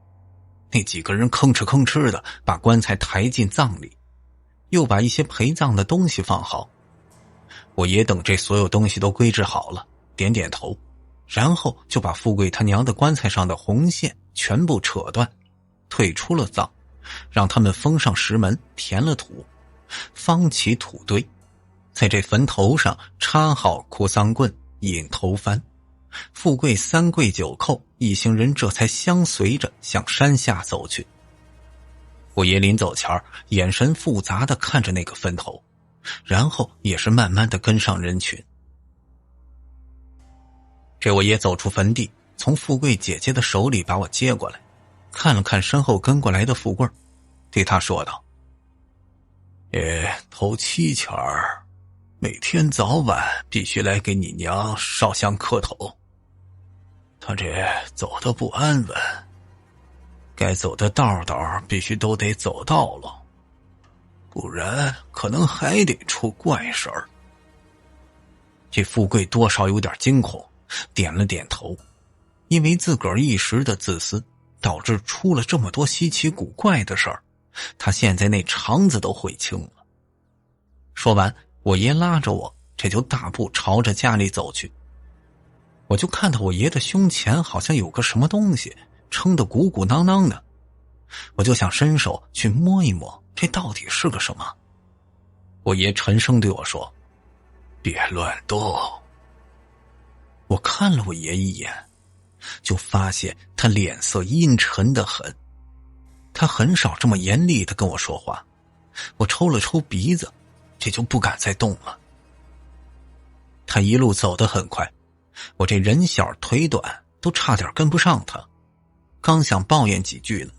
那几个人吭哧吭哧的把棺材抬进葬里，又把一些陪葬的东西放好。我爷等这所有东西都归置好了，点点头，然后就把富贵他娘的棺材上的红线全部扯断，退出了葬，让他们封上石门，填了土，方起土堆，在这坟头上插好哭丧棍，引头幡。富贵三跪九叩，一行人这才相随着向山下走去。我爷临走前眼神复杂地看着那个坟头，然后也是慢慢地跟上人群。这我爷走出坟地，从富贵姐姐的手里把我接过来，看了看身后跟过来的富贵，对他说道：头七钱儿，每天早晚必须来给你娘烧香磕头。他这走得不安稳，该走的道道必须都得走到了，不然可能还得出怪事儿。这富贵多少有点惊恐，点了点头，因为自个儿一时的自私，导致出了这么多稀奇古怪的事儿，他现在那肠子都悔青了。说完，我爷拉着我，这就大步朝着家里走去。我就看到我爷的胸前好像有个什么东西撑得鼓鼓囊囊的，我就想伸手去摸一摸，这到底是个什么。我爷沉声对我说：别乱动。我看了我爷一眼，就发现他脸色阴沉得很，他很少这么严厉地跟我说话。我抽了抽鼻子，这就不敢再动了。他一路走得很快，我这人小腿短，都差点跟不上他。刚想抱怨几句呢，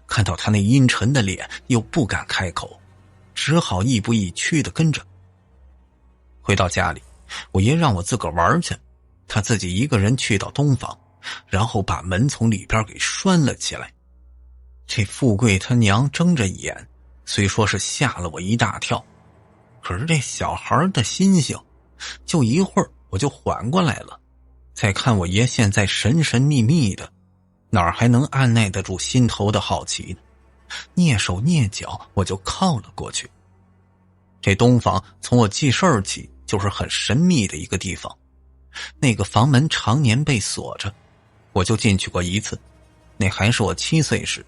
看到他那阴沉的脸，又不敢开口，只好亦步亦趋地跟着。回到家里，我爷让我自个儿玩去，他自己一个人去到东房，然后把门从里边给拴了起来。这富贵他娘睁着眼，虽说是吓了我一大跳，可是这小孩的心性，就一会儿我就缓过来了。再看我爷现在神神秘秘的，哪儿还能按耐得住心头的好奇呢？蹑手蹑脚，我就靠了过去。这东房从我记事儿起就是很神秘的一个地方，那个房门常年被锁着，我就进去过一次，那还是我7岁时，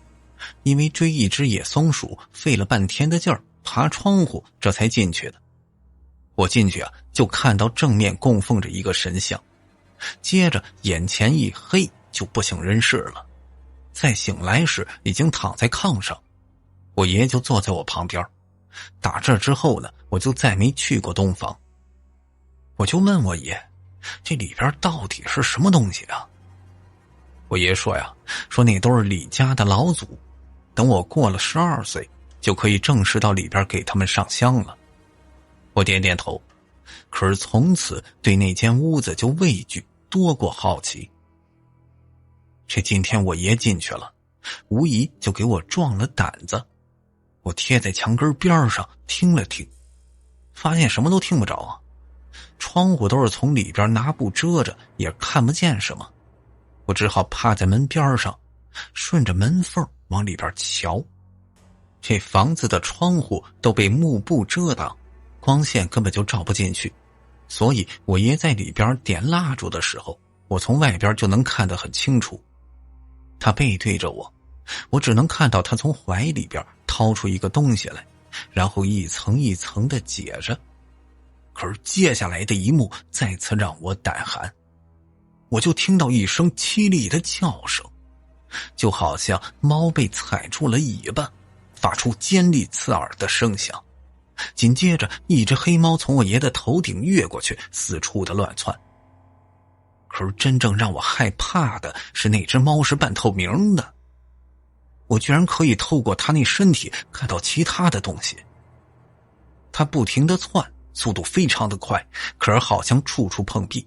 因为追一只野松鼠费了半天的劲儿，爬窗户这才进去的。我进去就看到正面供奉着一个神像，接着眼前一黑，就不省人事了。再醒来时已经躺在炕上，我爷就坐在我旁边。打这之后呢，我就再没去过东房。我就问我爷，这里边到底是什么东西啊？我爷说说那都是李家的老祖，等我过了12岁，就可以正式到里边给他们上香了。我点点头，可是从此对那间屋子就畏惧多过好奇。这今天我爷进去了，无疑就给我壮了胆子。我贴在墙根边上听了听，发现什么都听不着窗户都是从里边拿布遮着，也看不见什么。我只好趴在门边上，顺着门缝往里边瞧。这房子的窗户都被幕布遮挡，光线根本就照不进去，所以我爷在里边点蜡烛的时候，我从外边就能看得很清楚。他背对着我，我只能看到他从怀里边掏出一个东西来，然后一层一层的解着。可是接下来的一幕再次让我胆寒，我就听到一声凄厉的叫声，就好像猫被踩住了尾巴，发出尖利刺耳的声响。紧接着一只黑猫从我爷的头顶越过去，四处的乱窜。可是真正让我害怕的是那只猫是半透明的，我居然可以透过它那身体看到其他的东西。它不停地窜，速度非常的快，可是好像处处碰壁，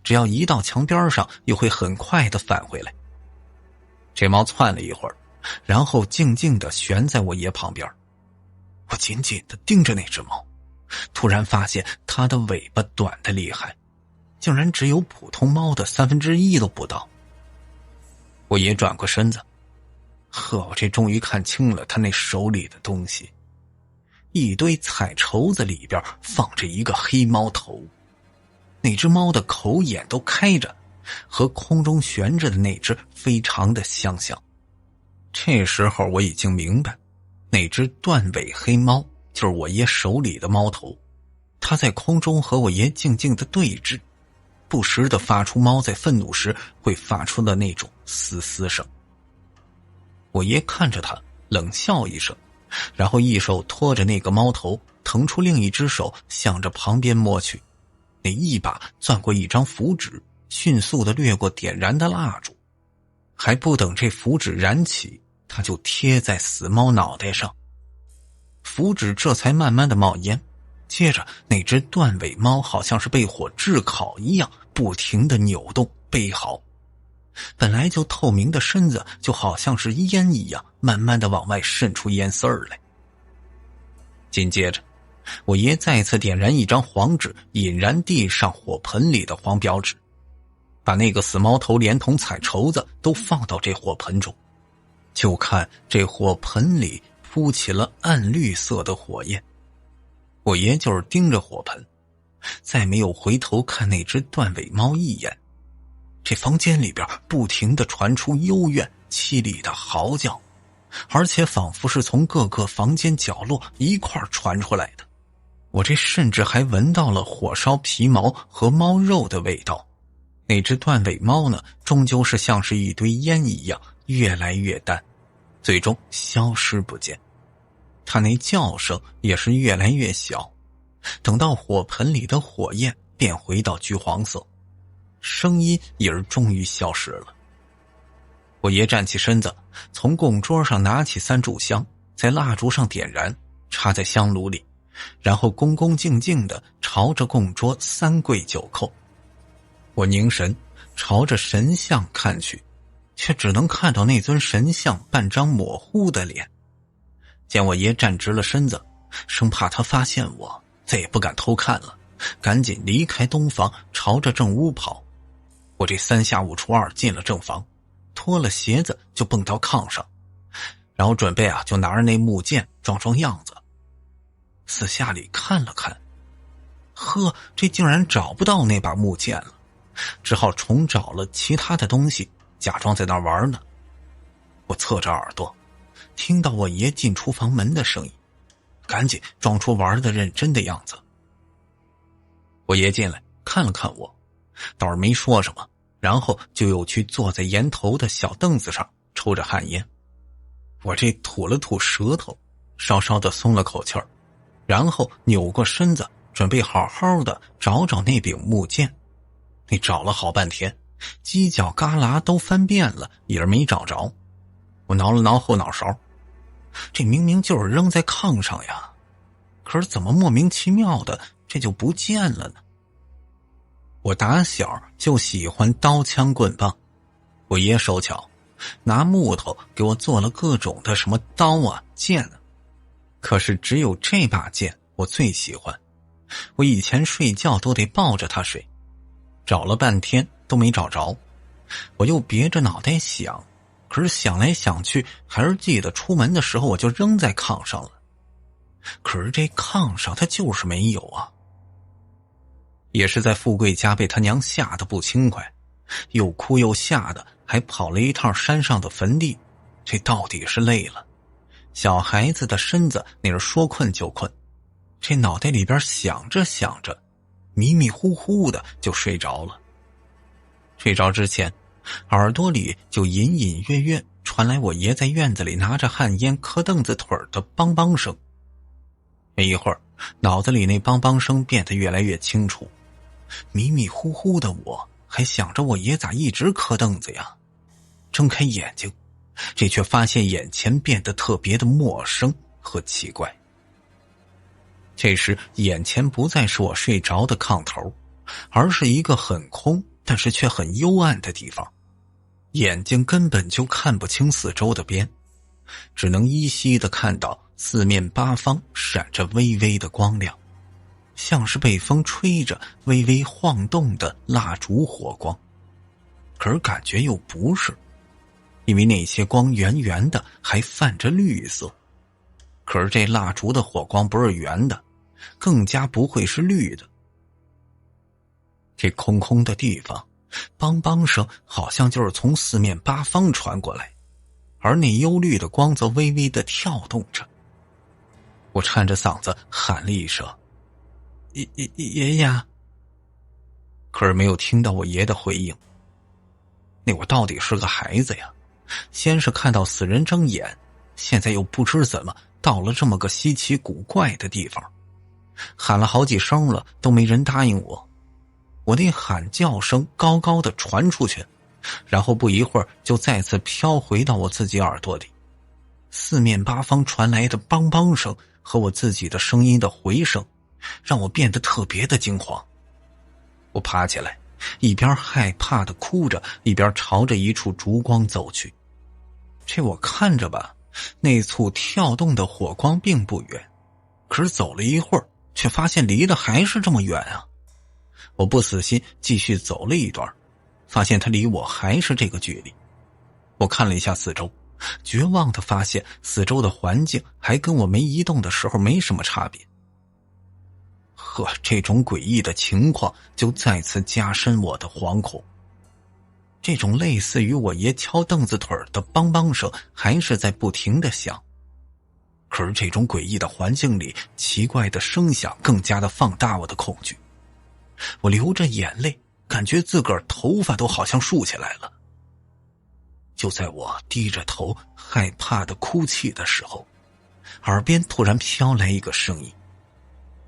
只要一到墙边上又会很快地返回来。这猫窜了一会儿，然后静静地悬在我爷旁边。我紧紧地盯着那只猫，突然发现它的尾巴短得厉害，竟然只有普通猫的1/3都不到。我爷转过身子，我这终于看清了他那手里的东西。一堆彩绸子里边放着一个黑猫头，那只猫的口眼都开着，和空中悬着的那只非常的相像。这时候我已经明白，那只断尾黑猫就是我爷手里的猫头，它在空中和我爷静静的对峙，不时地发出猫在愤怒时会发出的那种嘶嘶声。我爷看着他冷笑一声，然后一手托着那个猫头，腾出另一只手向着旁边摸去，那一把攥过一张符纸，迅速地掠过点燃的蜡烛，还不等这符纸燃起，他就贴在死猫脑袋上，符纸这才慢慢的冒烟。接着那只断尾猫好像是被火炙烤一样，不停地扭动悲嚎，本来就透明的身子就好像是烟一样，慢慢的往外渗出烟丝儿来。紧接着我爷再次点燃一张黄纸，引燃地上火盆里的黄标纸，把那个死猫头连同彩绸子都放到这火盆中，就看这火盆里扑起了暗绿色的火焰。我爷就是盯着火盆，再没有回头看那只断尾猫一眼。这房间里边不停地传出幽怨凄厉的嚎叫，而且仿佛是从各个房间角落一块传出来的。我这甚至还闻到了火烧皮毛和猫肉的味道。那只断尾猫呢，终究是像是一堆烟一样，越来越淡，最终消失不见。它那叫声也是越来越小，等到火盆里的火焰变回到橘黄色，声音也是终于消失了。我爷站起身子，从供桌上拿起3炷香，在蜡烛上点燃，插在香炉里，然后恭恭敬敬地朝着供桌3跪9叩。我凝神朝着神像看去，却只能看到那尊神像半张模糊的脸。见我爷站直了身子，生怕他发现我，再也不敢偷看了，赶紧离开东房，朝着正屋跑。我这3下5除2进了正房，脱了鞋子就蹦到炕上，然后准备就拿着那木剑装样子。四下里看了看，呵，这竟然找不到那把木剑了，只好重找了其他的东西，假装在那玩呢。我侧着耳朵听到我爷进厨房门的声音，赶紧装出玩的认真的样子。我爷进来看了看我，倒是没说什么，然后就又去坐在檐头的小凳子上抽着旱烟。我这吐了吐舌头，稍稍的松了口气儿，然后扭过身子，准备好好的找找那柄木剑。你找了好半天，犄角旮旯都翻遍了，也是没找着。我挠了挠后脑勺，这明明就是扔在炕上呀，可是怎么莫名其妙的这就不见了呢？我打小就喜欢刀枪棍棒，我爷手巧，拿木头给我做了各种的什么刀剑可是只有这把剑我最喜欢，我以前睡觉都得抱着它睡，找了半天都没找着。我又别着脑袋想，可是想来想去，还是记得出门的时候我就扔在炕上了，可是这炕上它就是没有啊。也是在富贵家被他娘吓得不轻快，又哭又吓的，还跑了一趟山上的坟地，这到底是累了。小孩子的身子那是说困就困，这脑袋里边想着想着，迷迷糊糊的就睡着了。睡着之前，耳朵里就隐隐约约传来我爷在院子里拿着旱烟磕凳子腿的梆梆声。没一会儿，脑子里那梆梆声变得越来越清楚，迷迷糊糊的我还想着我爷咋一直磕凳子呀。睁开眼睛，这却发现眼前变得特别的陌生和奇怪。这时眼前不再是我睡着的炕头，而是一个很空但是却很幽暗的地方，眼睛根本就看不清四周的边，只能依稀的看到四面八方闪着微微的光亮，像是被风吹着微微晃动的蜡烛火光。可是感觉又不是，因为那些光圆圆的还泛着绿色，可是这蜡烛的火光不是圆的，更加不会是绿的。这空空的地方，梆梆声好像就是从四面八方传过来，而那幽绿的光则微微的跳动着。我颤着嗓子喊了一声：“爷爷！”可是没有听到我爷的回应。那我到底是个孩子呀，先是看到死人睁眼，现在又不知怎么到了这么个稀奇古怪的地方，喊了好几声了都没人答应我。我那喊叫声高高的传出去，然后不一会儿就再次飘回到我自己耳朵里。四面八方传来的梆梆声和我自己的声音的回声，让我变得特别的惊慌。我爬起来，一边害怕的哭着，一边朝着一处烛光走去。这我看着吧，那簇跳动的火光并不远，可是走了一会儿，却发现离得还是这么远啊！我不死心，继续走了一段，发现它离我还是这个距离。我看了一下四周，绝望地发现四周的环境还跟我没移动的时候没什么差别。呵，这种诡异的情况就再次加深我的惶恐。这种类似于我爷敲凳子腿的梆梆声还是在不停地响，可是这种诡异的环境里，奇怪的声响更加的放大我的恐惧。我流着眼泪，感觉自个儿头发都好像竖起来了。就在我低着头害怕的哭泣的时候，耳边突然飘来一个声音。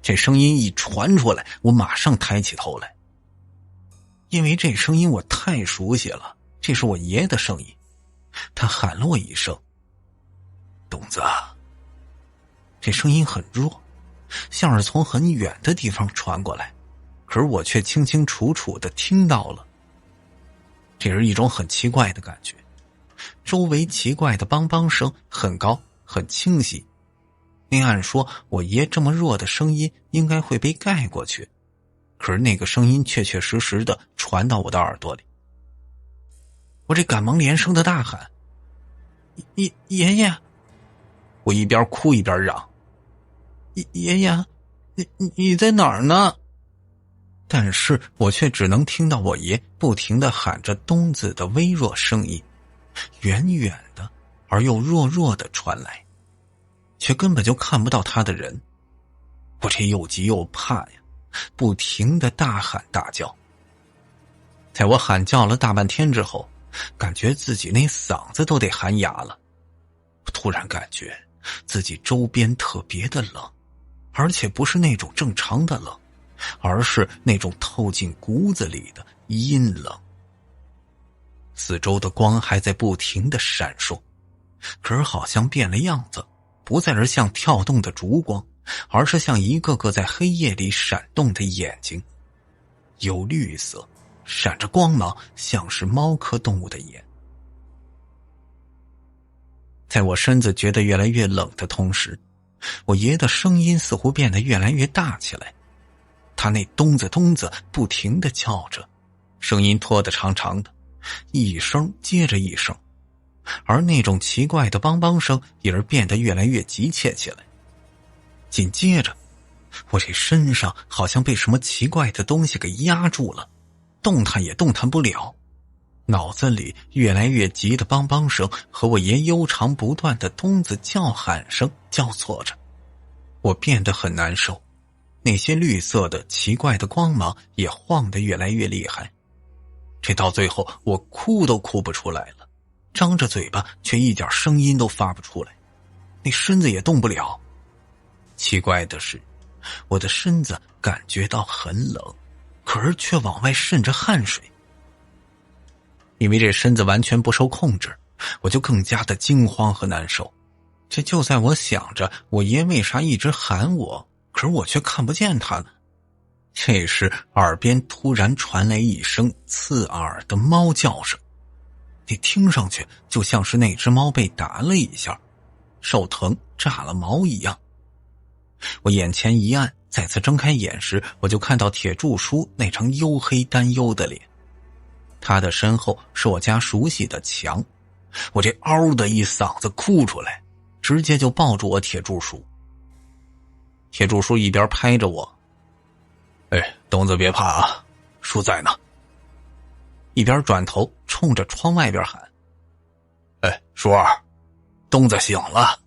这声音一传出来，我马上抬起头来，因为这声音我太熟悉了，这是我爷的声音。他喊了我一声：“东子。”这声音很弱，像是从很远的地方传过来，可是我却清清楚楚地听到了。这是一种很奇怪的感觉，周围奇怪的梆梆声很高很清晰。那按说我爷这么弱的声音应该会被盖过去，可是那个声音确确实实的传到我的耳朵里。我这赶忙连声的大喊：“爷爷！”我一边哭一边嚷：“爷爷，你在哪儿呢？”但是我却只能听到我爷不停地喊着东子的微弱声音，远远的而又弱弱的传来，却根本就看不到他的人。我这又急又怕呀，不停地大喊大叫。在我喊叫了大半天之后，感觉自己那嗓子都得喊哑了。突然感觉自己周边特别的冷，而且不是那种正常的冷，而是那种透进骨子里的阴冷。四周的光还在不停地闪烁，可是好像变了样子，不再是像跳动的烛光，而是像一个个在黑夜里闪动的眼睛，有绿色，闪着光芒，像是猫科动物的眼。在我身子觉得越来越冷的同时，我爷的声音似乎变得越来越大起来。他那咚子咚子不停地叫着，声音拖得长长的，一声接着一声，而那种奇怪的梆梆声也是变得越来越急切起来。紧接着，我这身上好像被什么奇怪的东西给压住了，动弹也动弹不了。脑子里越来越急的梆梆声和我爷悠长不断的东子叫喊声交错着，我变得很难受。那些绿色的奇怪的光芒也晃得越来越厉害，这到最后我哭都哭不出来了，张着嘴巴却一点声音都发不出来，那身子也动不了。奇怪的是，我的身子感觉到很冷，可是却往外渗着汗水。因为这身子完全不受控制，我就更加的惊慌和难受。这就在我想着我爷为啥一直喊我，可是我却看不见他呢。这时耳边突然传来一声刺耳的猫叫声，你听上去就像是那只猫被打了一下，受疼炸了毛一样。我眼前一暗，再次睁开眼时，我就看到铁柱叔那张黝黑担忧的脸，他的身后是我家熟悉的墙。我这嗷的一嗓子哭出来，直接就抱住我铁柱叔。铁柱叔一边拍着我，东子别怕啊，叔在呢，一边转头冲着窗外边喊，叔儿，东子醒了。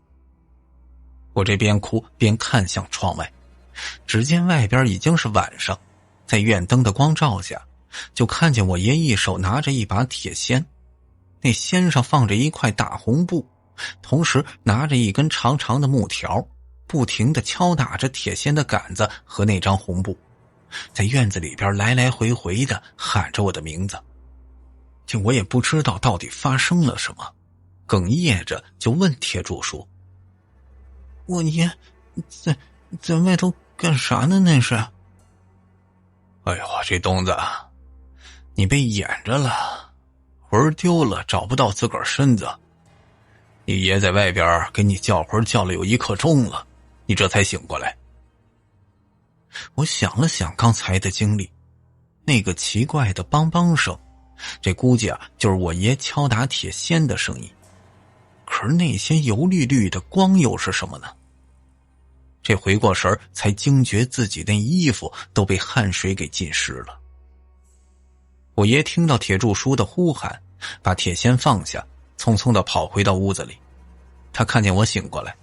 我这边哭边看向窗外，只见外边已经是晚上，在院灯的光照下，就看见我爷一手拿着一把铁锨，那锨上放着一块大红布，同时拿着一根长长的木条，不停地敲打着铁锨的杆子和那张红布，在院子里边来来回回的喊着我的名字。就我也不知道到底发生了什么，哽咽着就问铁柱叔，我爷在外头干啥呢？那是？这东子，你被掩着了，魂儿丢了，找不到自个儿身子。你爷在外边给你叫魂叫了有1刻钟了，你这才醒过来。我想了想刚才的经历，那个奇怪的梆梆声，这估计就是我爷敲打铁锨的声音。可是那些油绿绿的光又是什么呢？这回过神才惊觉自己那衣服都被汗水给浸湿了。我爷听到铁柱叔的呼喊，把铁锨放下，匆匆地跑回到屋子里。他看见我醒过来，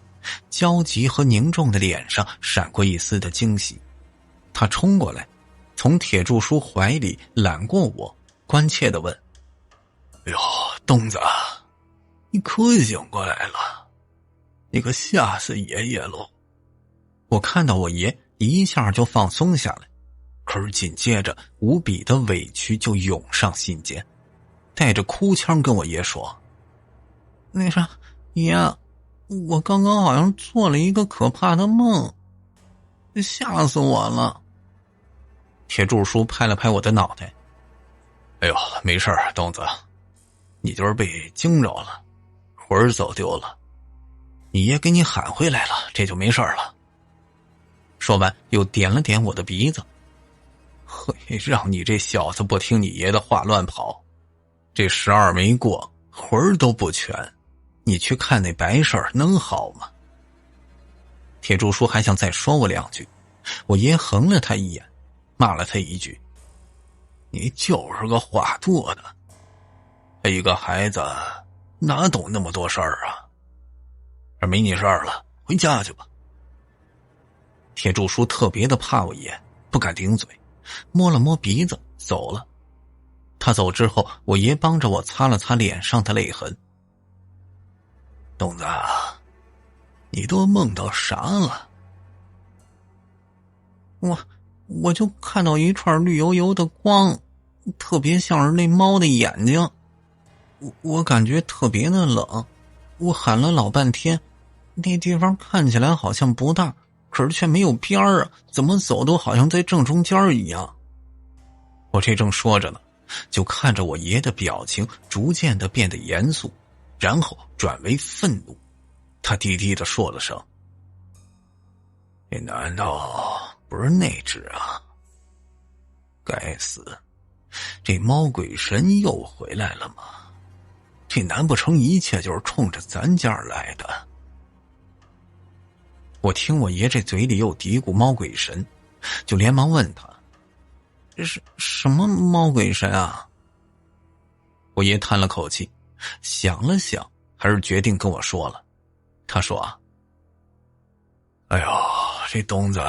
焦急和凝重的脸上闪过一丝的惊喜。他冲过来，从铁柱叔怀里揽过我，关切地问，东子，你可醒过来了，你可吓死爷爷喽。我看到我爷一下就放松下来，可是紧接着无比的委屈就涌上心间，带着哭腔跟我爷说，那啥，爷，我刚刚好像做了一个可怕的梦，吓死我了。铁柱叔拍了拍我的脑袋，没事儿，东子，你就是被惊着了，魂儿走丢了，你爷给你喊回来了，这就没事了。说完又点了点我的鼻子，让你这小子不听你爷的话乱跑，这12没过，魂儿都不全，你去看那白事儿能好吗？铁柱叔还想再说我2句，我爷横了他一眼，骂了他一句，你就是个话多的，一个孩子哪懂那么多事儿啊？这没你事儿了，回家去吧。铁柱叔特别的怕我爷，不敢顶嘴，摸了摸鼻子走了。他走之后，我爷帮着我擦了擦脸上的泪痕。东子，你都梦到啥了？我就看到一串绿油油的光，特别像是那猫的眼睛。我感觉特别的冷，我喊了老半天，那地方看起来好像不大，可是却没有边儿啊，怎么走都好像在正中间一样。我这正说着呢，就看着我爷的表情逐渐的变得严肃，然后转为愤怒。他低低的说了声，你难道不是那只啊？该死，这猫鬼神又回来了吗？这难不成一切就是冲着咱家来的？我听我爷这嘴里又嘀咕猫鬼神，就连忙问他，这是什么猫鬼神啊？我爷叹了口气，想了想，还是决定跟我说了。他说，这东子，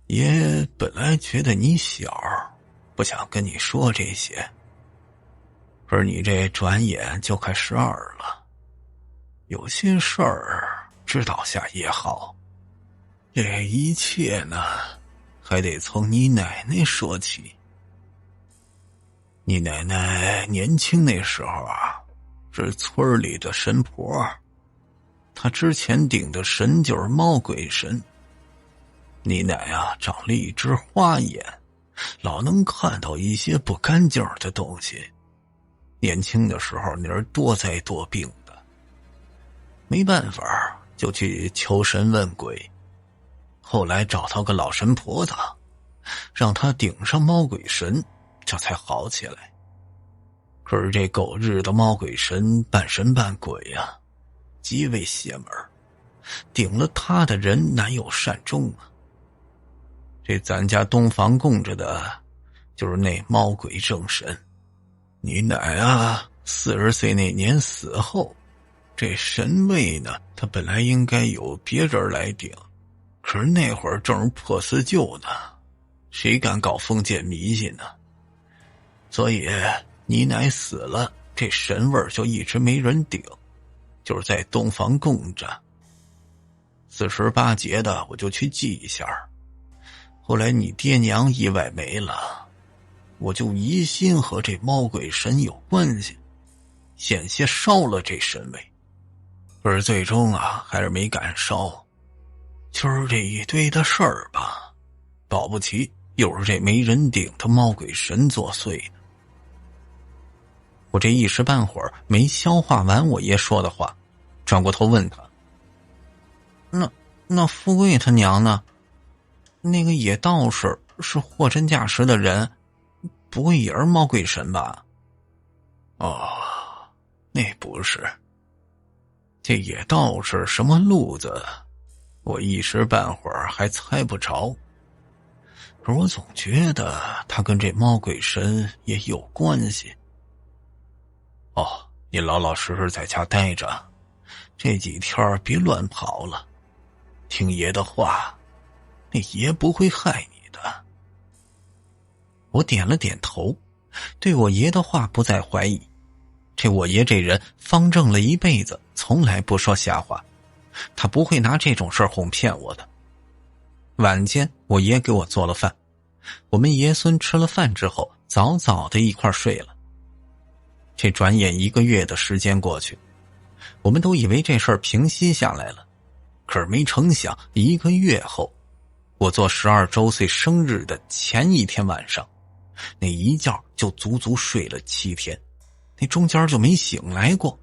爷本来觉得你小，不想跟你说这些，可是你这转眼就快12了，有些事儿知道下也好。这一切呢，还得从你奶奶说起。你奶奶年轻那时候啊，是村里的神婆，她之前顶的神就是猫鬼神。你奶啊，长了一只花眼，老能看到一些不干净的东西。年轻的时候，你是多灾多病的，没办法，就去求神问鬼。后来找到个老神婆子，让她顶上猫鬼神，这才好起来。可是这狗日的猫鬼神半神半鬼呀，极为邪门，顶了他的人难有善终啊。这咱家东房供着的就是那猫鬼正神。你奶啊40岁那年死后，这神位呢，他本来应该有别人来顶，可是那会儿正是破四旧呢，谁敢搞封建迷信呢？所以你奶死了，这神位就一直没人顶，就是在东房供着。48节的我就去祭一下，后来你爹娘意外没了，我就疑心和这猫鬼神有关系，险些烧了这神位，可是最终啊还是没敢烧。今儿这一堆的事儿吧，保不齐又是这没人顶的猫鬼神作祟呢。我这一时半会儿没消化完我爷说的话，转过头问他：那富贵他娘呢？那个野道士是货真价实的人，不会也是猫鬼神吧？哦，那不是。这野道士什么路子，我一时半会儿还猜不着，可我总觉得他跟这猫鬼神也有关系。哦，你老老实实在家待着，这几天别乱跑了，听爷的话，那爷不会害你的。我点了点头，对我爷的话不再怀疑。这我爷这人方正了一辈子，从来不说瞎话，他不会拿这种事儿哄骗我的。晚间我爷给我做了饭，我们爷孙吃了饭之后早早的一块睡了。这转眼1个月的时间过去，我们都以为这事儿平息下来了，可是没成想1个月后，我做12周岁生日的前一天晚上，那一觉就足足睡了7天，那中间就没醒来过。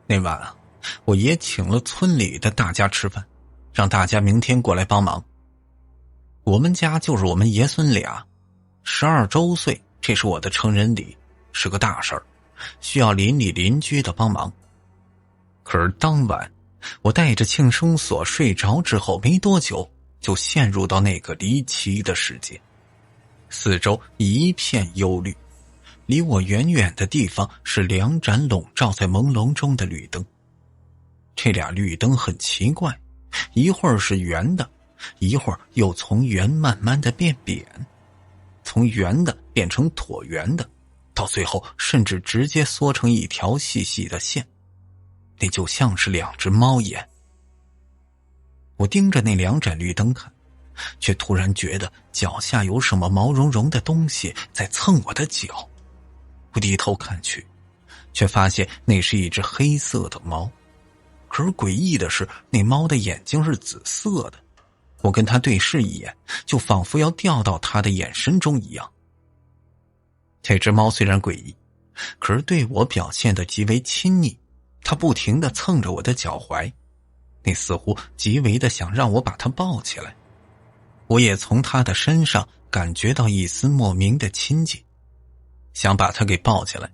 那晚啊，我爷请了村里的大家吃饭，让大家明天过来帮忙。我们家就是我们爷孙俩，12周岁，这是我的成人礼，是个大事儿，需要邻里邻居的帮忙。可是当晚我带着庆生锁睡着之后没多久，就陷入到那个离奇的世界。四周一片幽绿，离我远远的地方是2盏笼罩在朦胧中的绿灯。这俩绿灯很奇怪，一会儿是圆的，一会儿又从圆慢慢的变扁，从圆的变成椭圆的，到最后甚至直接缩成一条细细的线，那就像是2只猫眼。我盯着那2盏绿灯看，却突然觉得脚下有什么毛茸茸的东西在蹭我的脚。我低头看去，却发现那是一只黑色的猫，可是诡异的是，那猫的眼睛是紫色的，我跟它对视一眼，就仿佛要掉到它的眼神中一样。这只猫虽然诡异，可是对我表现得极为亲昵，它不停地蹭着我的脚踝，那似乎极为的想让我把它抱起来。我也从它的身上感觉到一丝莫名的亲近，想把它给抱起来。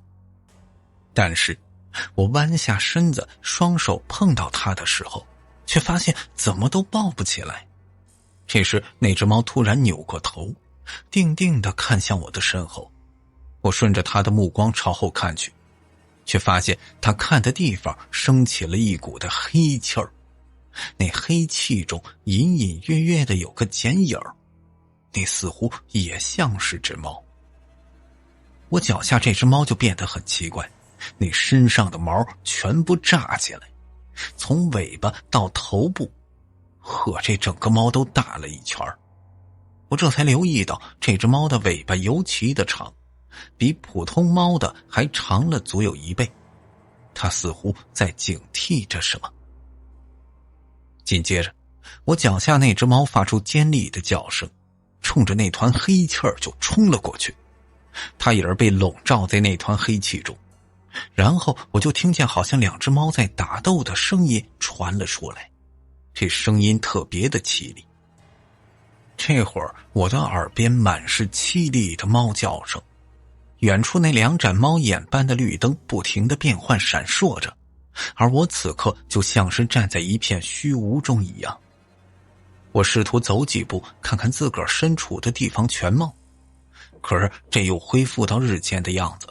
但是我弯下身子，双手碰到它的时候，却发现怎么都抱不起来。这时那只猫突然扭过头，定定地看向我的身后。我顺着它的目光朝后看去，却发现它看的地方升起了一股的黑气儿，那黑气中隐隐约约的有个剪影，那似乎也像是只猫。我脚下这只猫就变得很奇怪，那身上的毛全部炸起来，从尾巴到头部，呵，这整个猫都大了一圈。我这才留意到这只猫的尾巴尤其的长，比普通猫的还长了足有1倍，它似乎在警惕着什么。紧接着，我脚下那只猫发出尖利的叫声，冲着那团黑气儿就冲了过去。它也是被笼罩在那团黑气中，然后我就听见好像2只猫在打斗的声音传了出来，这声音特别的凄厉。这会儿我的耳边满是凄厉的猫叫声，远处那2盏猫眼般的绿灯不停地变换闪烁着，而我此刻就像是站在一片虚无中一样。我试图走几步，看看自个儿身处的地方全貌，可是这又恢复到日间的样子。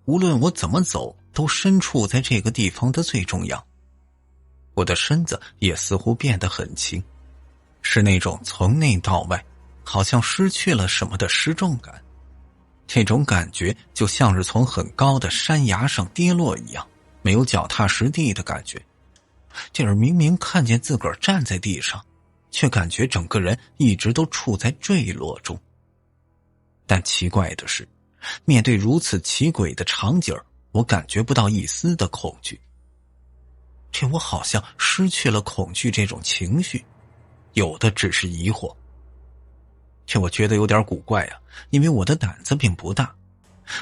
无论我怎么走，都身处在这个地方的最中央。我的身子也似乎变得很轻，是那种从内到外好像失去了什么的失重感。这种感觉就像是从很高的山崖上跌落一样，没有脚踏实地的感觉。这儿明明看见自个儿站在地上，却感觉整个人一直都处在坠落中。但奇怪的是，面对如此奇诡的场景，我感觉不到一丝的恐惧。这我好像失去了恐惧这种情绪，有的只是疑惑。这我觉得有点古怪啊，因为我的胆子并不大。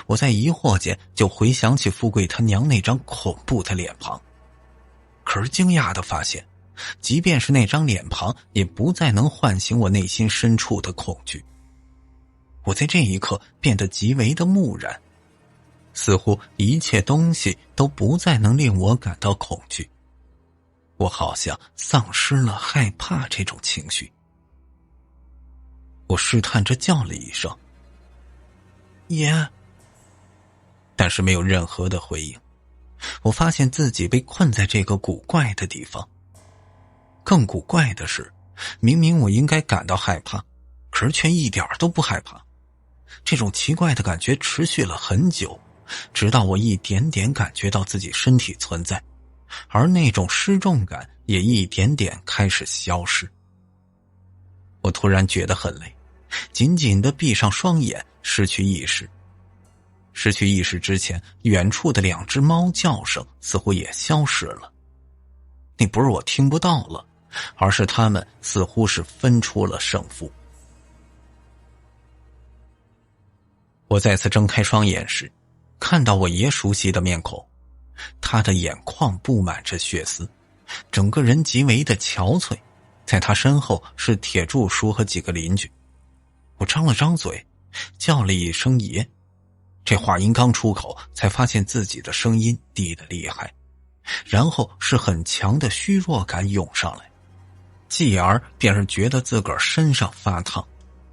我在疑惑间就回想起富贵他娘那张恐怖的脸庞，可是惊讶地发现，即便是那张脸庞也不再能唤醒我内心深处的恐惧。我在这一刻变得极为的木然，似乎一切东西都不再能令我感到恐惧。我好像丧失了害怕这种情绪。我试探着叫了一声爷，但是没有任何的回应。我发现自己被困在这个古怪的地方。更古怪的是，明明我应该感到害怕，可是却一点都不害怕。这种奇怪的感觉持续了很久，直到我一点点感觉到自己身体存在，而那种失重感也一点点开始消失。我突然觉得很累，紧紧地闭上双眼，失去意识。失去意识之前，远处的2只猫叫声似乎也消失了。那不是我听不到了，而是它们似乎是分出了胜负。我再次睁开双眼时，看到我爷熟悉的面孔，他的眼眶布满着血丝，整个人极为的憔悴。在他身后是铁柱叔和几个邻居。我张了张嘴，叫了一声爷。这话音刚出口，才发现自己的声音低得厉害，然后是很强的虚弱感涌上来，继而便是觉得自个儿身上发烫，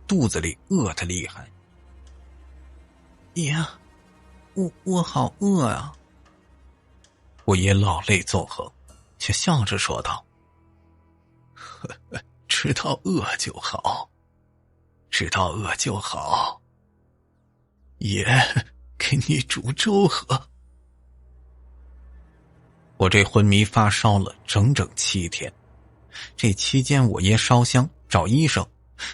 肚子里饿得厉害。爷，我好饿啊！我爷老泪纵横，却笑着说道：知道饿就好，知道饿就好。爷，给你煮粥喝。我这昏迷发烧了整整7天，这期间我爷烧香找医生，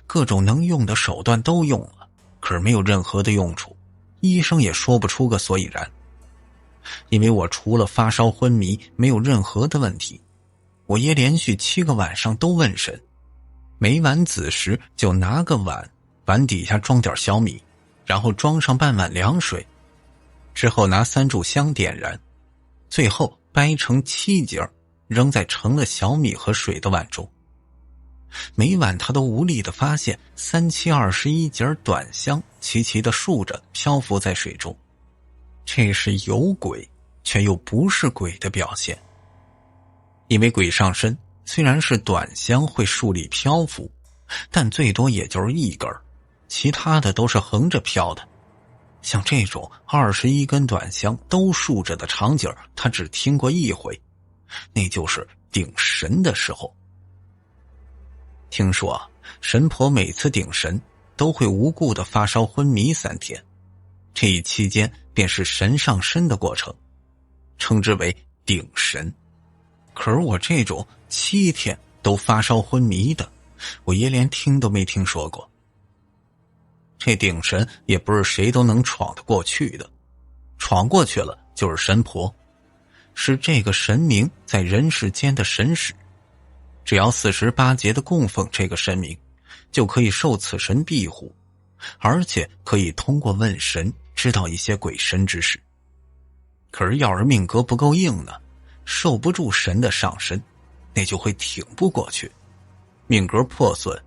各种能用的手段都用了，可是没有任何的用处，医生也说不出个所以然。因为我除了发烧昏迷没有任何的问题，我爷连续7个晚上都问神，每晚子时就拿个碗，碗底下装点小米，然后装上半碗凉水，之后拿3炷香点燃，最后掰成7节，扔在盛了小米和水的碗中。每晚他都无力地发现3七21节短香齐齐地竖着漂浮在水中，这是有鬼却又不是鬼的表现。因为鬼上身虽然是短香会竖立漂浮，但最多也就是1根，其他的都是横着飘的。像这种21根短香都竖着的场景，他只听过1回，那就是顶神的时候。听说神婆每次顶神都会无故的发烧昏迷3天，这一期间便是神上身的过程，称之为顶神。可是我这种7天都发烧昏迷的，我爷连听都没听说过。这顶神也不是谁都能闯得过去的，闯过去了就是神婆，是这个神明在人世间的神使。只要48节的供奉这个神明，就可以受此神庇护，而且可以通过问神知道一些鬼神之事。可是要是命格不够硬呢，受不住神的上身，那就会挺不过去。命格破损，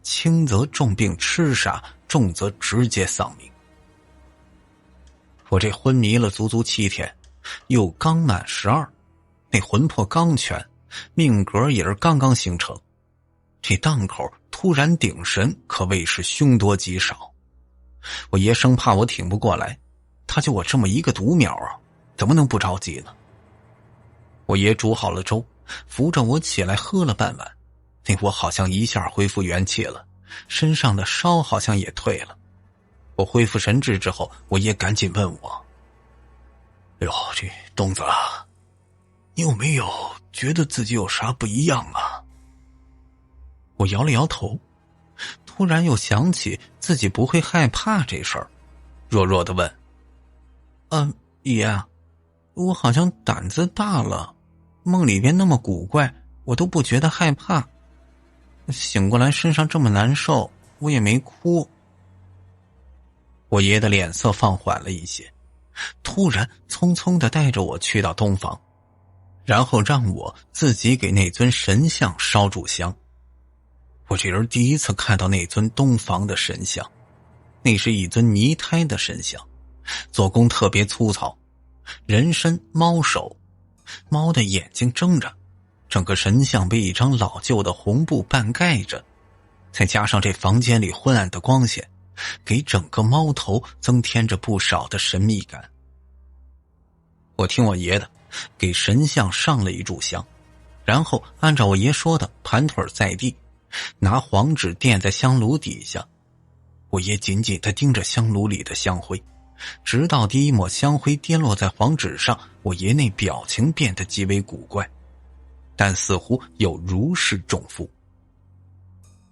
轻则重病痴傻，重则直接丧命。我这昏迷了足足7天，又刚满12，那魂魄刚全，命格也是刚刚形成，这档口突然顶神，可谓是凶多吉少。我爷生怕我挺不过来，他就我这么一个独苗啊，怎么能不着急呢？我爷煮好了粥，扶着我起来喝了半碗，那我好像一下恢复元气了，身上的烧好像也退了。我恢复神智之后，我爷赶紧问我：哎呦，这东子啊，你有没有觉得自己有啥不一样啊？我摇了摇头，突然又想起自己不会害怕这事儿，弱弱的问：爷，我好像胆子大了，梦里边那么古怪，我都不觉得害怕。醒过来身上这么难受，我也没哭。我爷的脸色放缓了一些，突然匆匆地带着我去到东房，然后让我自己给那尊神像烧炷香。我这人第一次看到那尊东房的神像，那是一尊泥胎的神像，做工特别粗糙，人身猫手，猫的眼睛睁着，整个神像被一张老旧的红布半盖着，再加上这房间里昏暗的光线，给整个猫头增添着不少的神秘感。我听我爷的，给神像上了一炷香，然后按照我爷说的盘腿在地，拿黄纸垫在香炉底下。我爷紧紧地盯着香炉里的香灰，直到第一抹香灰跌落在黄纸上，我爷那表情变得极为古怪，但似乎又如释重负。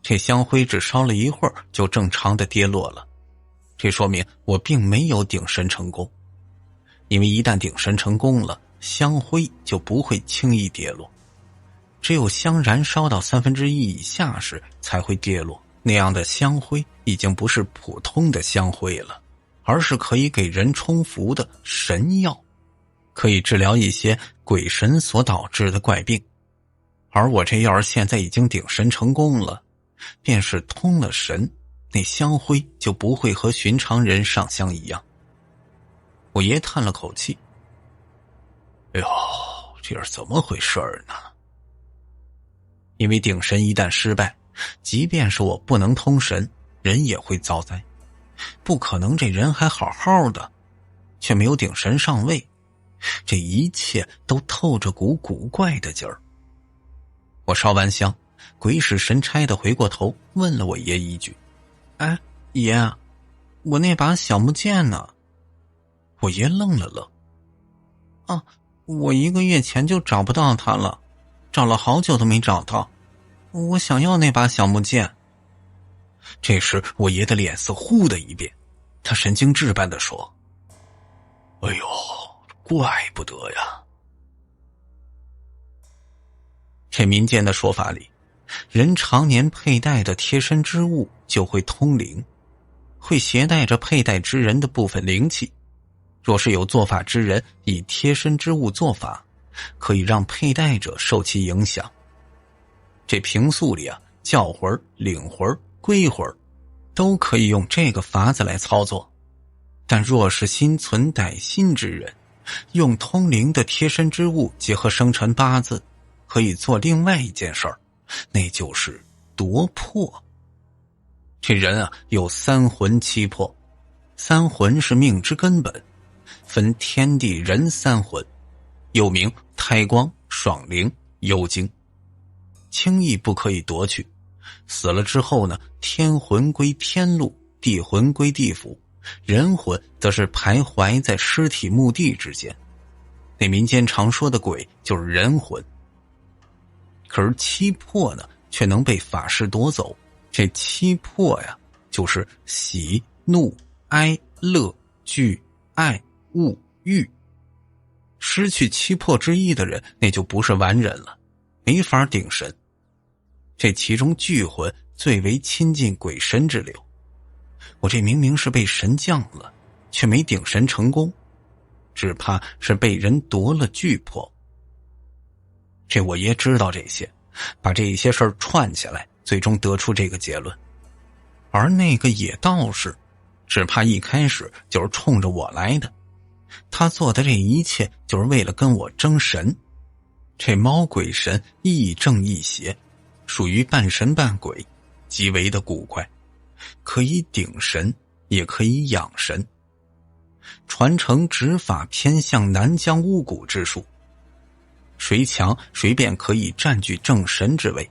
这香灰只烧了一会儿就正常的跌落了，这说明我并没有顶神成功。因为一旦顶神成功了，香灰就不会轻易跌落，只有香燃烧到1/3以下时才会跌落，那样的香灰已经不是普通的香灰了，而是可以给人充符的神药，可以治疗一些鬼神所导致的怪病。而我这要是现在已经顶神成功了，便是通了神，那香灰就不会和寻常人上香一样。我爷叹了口气：哎呦，这是怎么回事呢？因为顶神一旦失败，即便是我不能通神，人也会遭灾，不可能这人还好好的，却没有顶神上位，这一切都透着股古怪的劲儿。我烧完香，鬼使神差的回过头问了我爷一句：爷，我那把小木剑呢？我爷愣了愣：我1个月前就找不到它了，找了好久都没找到，我想要那把小木剑。这时我爷的脸色忽的一变，他神经质般地说：哎呦，怪不得呀。这民间的说法里，人常年佩戴的贴身之物就会通灵，会携带着佩戴之人的部分灵气。若是有做法之人以贴身之物做法，可以让佩戴者受其影响。这平素里啊，叫魂、领魂、归魂都可以用这个法子来操作。但若是心存歹心之人，用通灵的贴身之物结合生辰八字，可以做另外一件事儿，那就是夺魄。这人啊，有3魂7魄，3魂是命之根本，分天地人3魂，又名胎光、爽灵、幽精，轻易不可以夺去。死了之后呢，天魂归天路，地魂归地府，人魂则是徘徊在尸体墓地之间。那民间常说的鬼就是人魂。可是7魄呢，却能被法师夺走。这7魄呀，就是喜、怒、哀、乐、惧、爱、恶、欲。失去7魄之一的人，那就不是完人了，没法顶神。这其中惧魂最为亲近鬼神之流，我这明明是被神降了，却没顶神成功，只怕是被人夺了惧魄。这我爷知道这些，把这些事儿串起来，最终得出这个结论。而那个野道士，只怕一开始就是冲着我来的，他做的这一切就是为了跟我争神。这猫鬼神亦正亦邪，属于半神半鬼，极为的古怪，可以顶神，也可以养神。传承执法偏向南疆巫蛊之术，谁强谁便可以占据正神之位。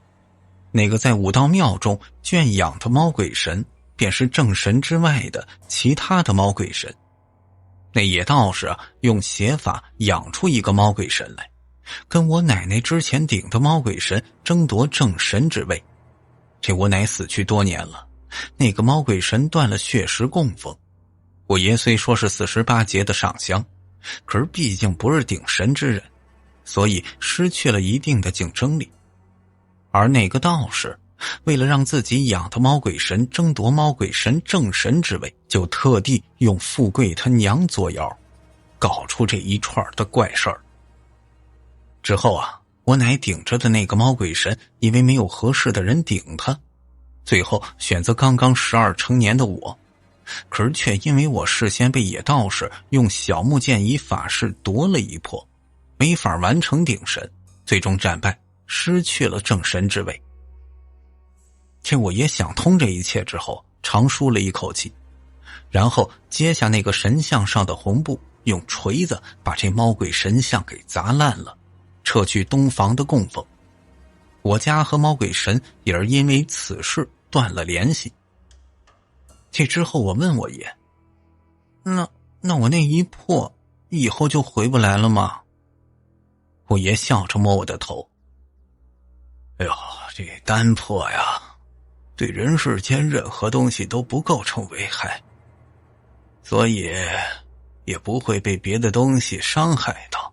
那个在武道庙中圈养的猫鬼神，便是正神之外的其他的猫鬼神。那野道士用邪法养出一个猫鬼神来，跟我奶奶之前顶的猫鬼神争夺正神之位。这我奶死去多年了，那个猫鬼神断了血食供奉。我爷虽说是48节的上香，可是毕竟不是顶神之人，所以失去了一定的竞争力。而那个道士为了让自己养的猫鬼神争夺猫鬼神正神之位，就特地用富贵他娘作妖，搞出这一串的怪事儿。之后啊，我奶顶着的那个猫鬼神因为没有合适的人顶他，最后选择刚刚12成年的我，可是却因为我事先被野道士用小木剑以法事夺了一魄，没法完成顶神，最终战败，失去了正神之位。这我爷想通这一切之后，长舒了一口气，然后揭下那个神像上的红布，用锤子把这猫鬼神像给砸烂了，撤去东房的供奉。我家和猫鬼神也是因为此事断了联系。这之后我问我爷，那我那一魄以后就回不来了吗？我爷笑着摸我的头，哎呦，这单魄呀，对人世间任何东西都不构成危害，所以也不会被别的东西伤害到。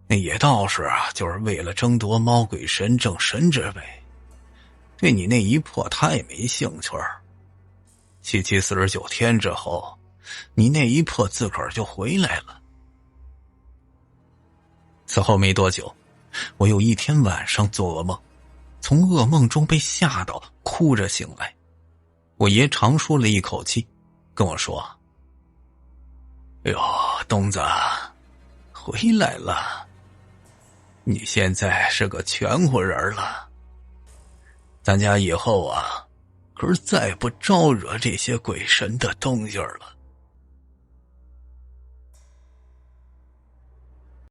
那野道士啊，就是为了争夺猫鬼神正神之位，对你那一魄他也没兴趣。77、49天之后，你那一魄自个儿就回来了。此后没多久，我有一天晚上做噩梦，从噩梦中被吓到，哭着醒来。我爷长舒了一口气，跟我说：“哎呦，东子，回来了，你现在是个全乎人了。咱家以后啊，可是再不招惹这些鬼神的动静了。”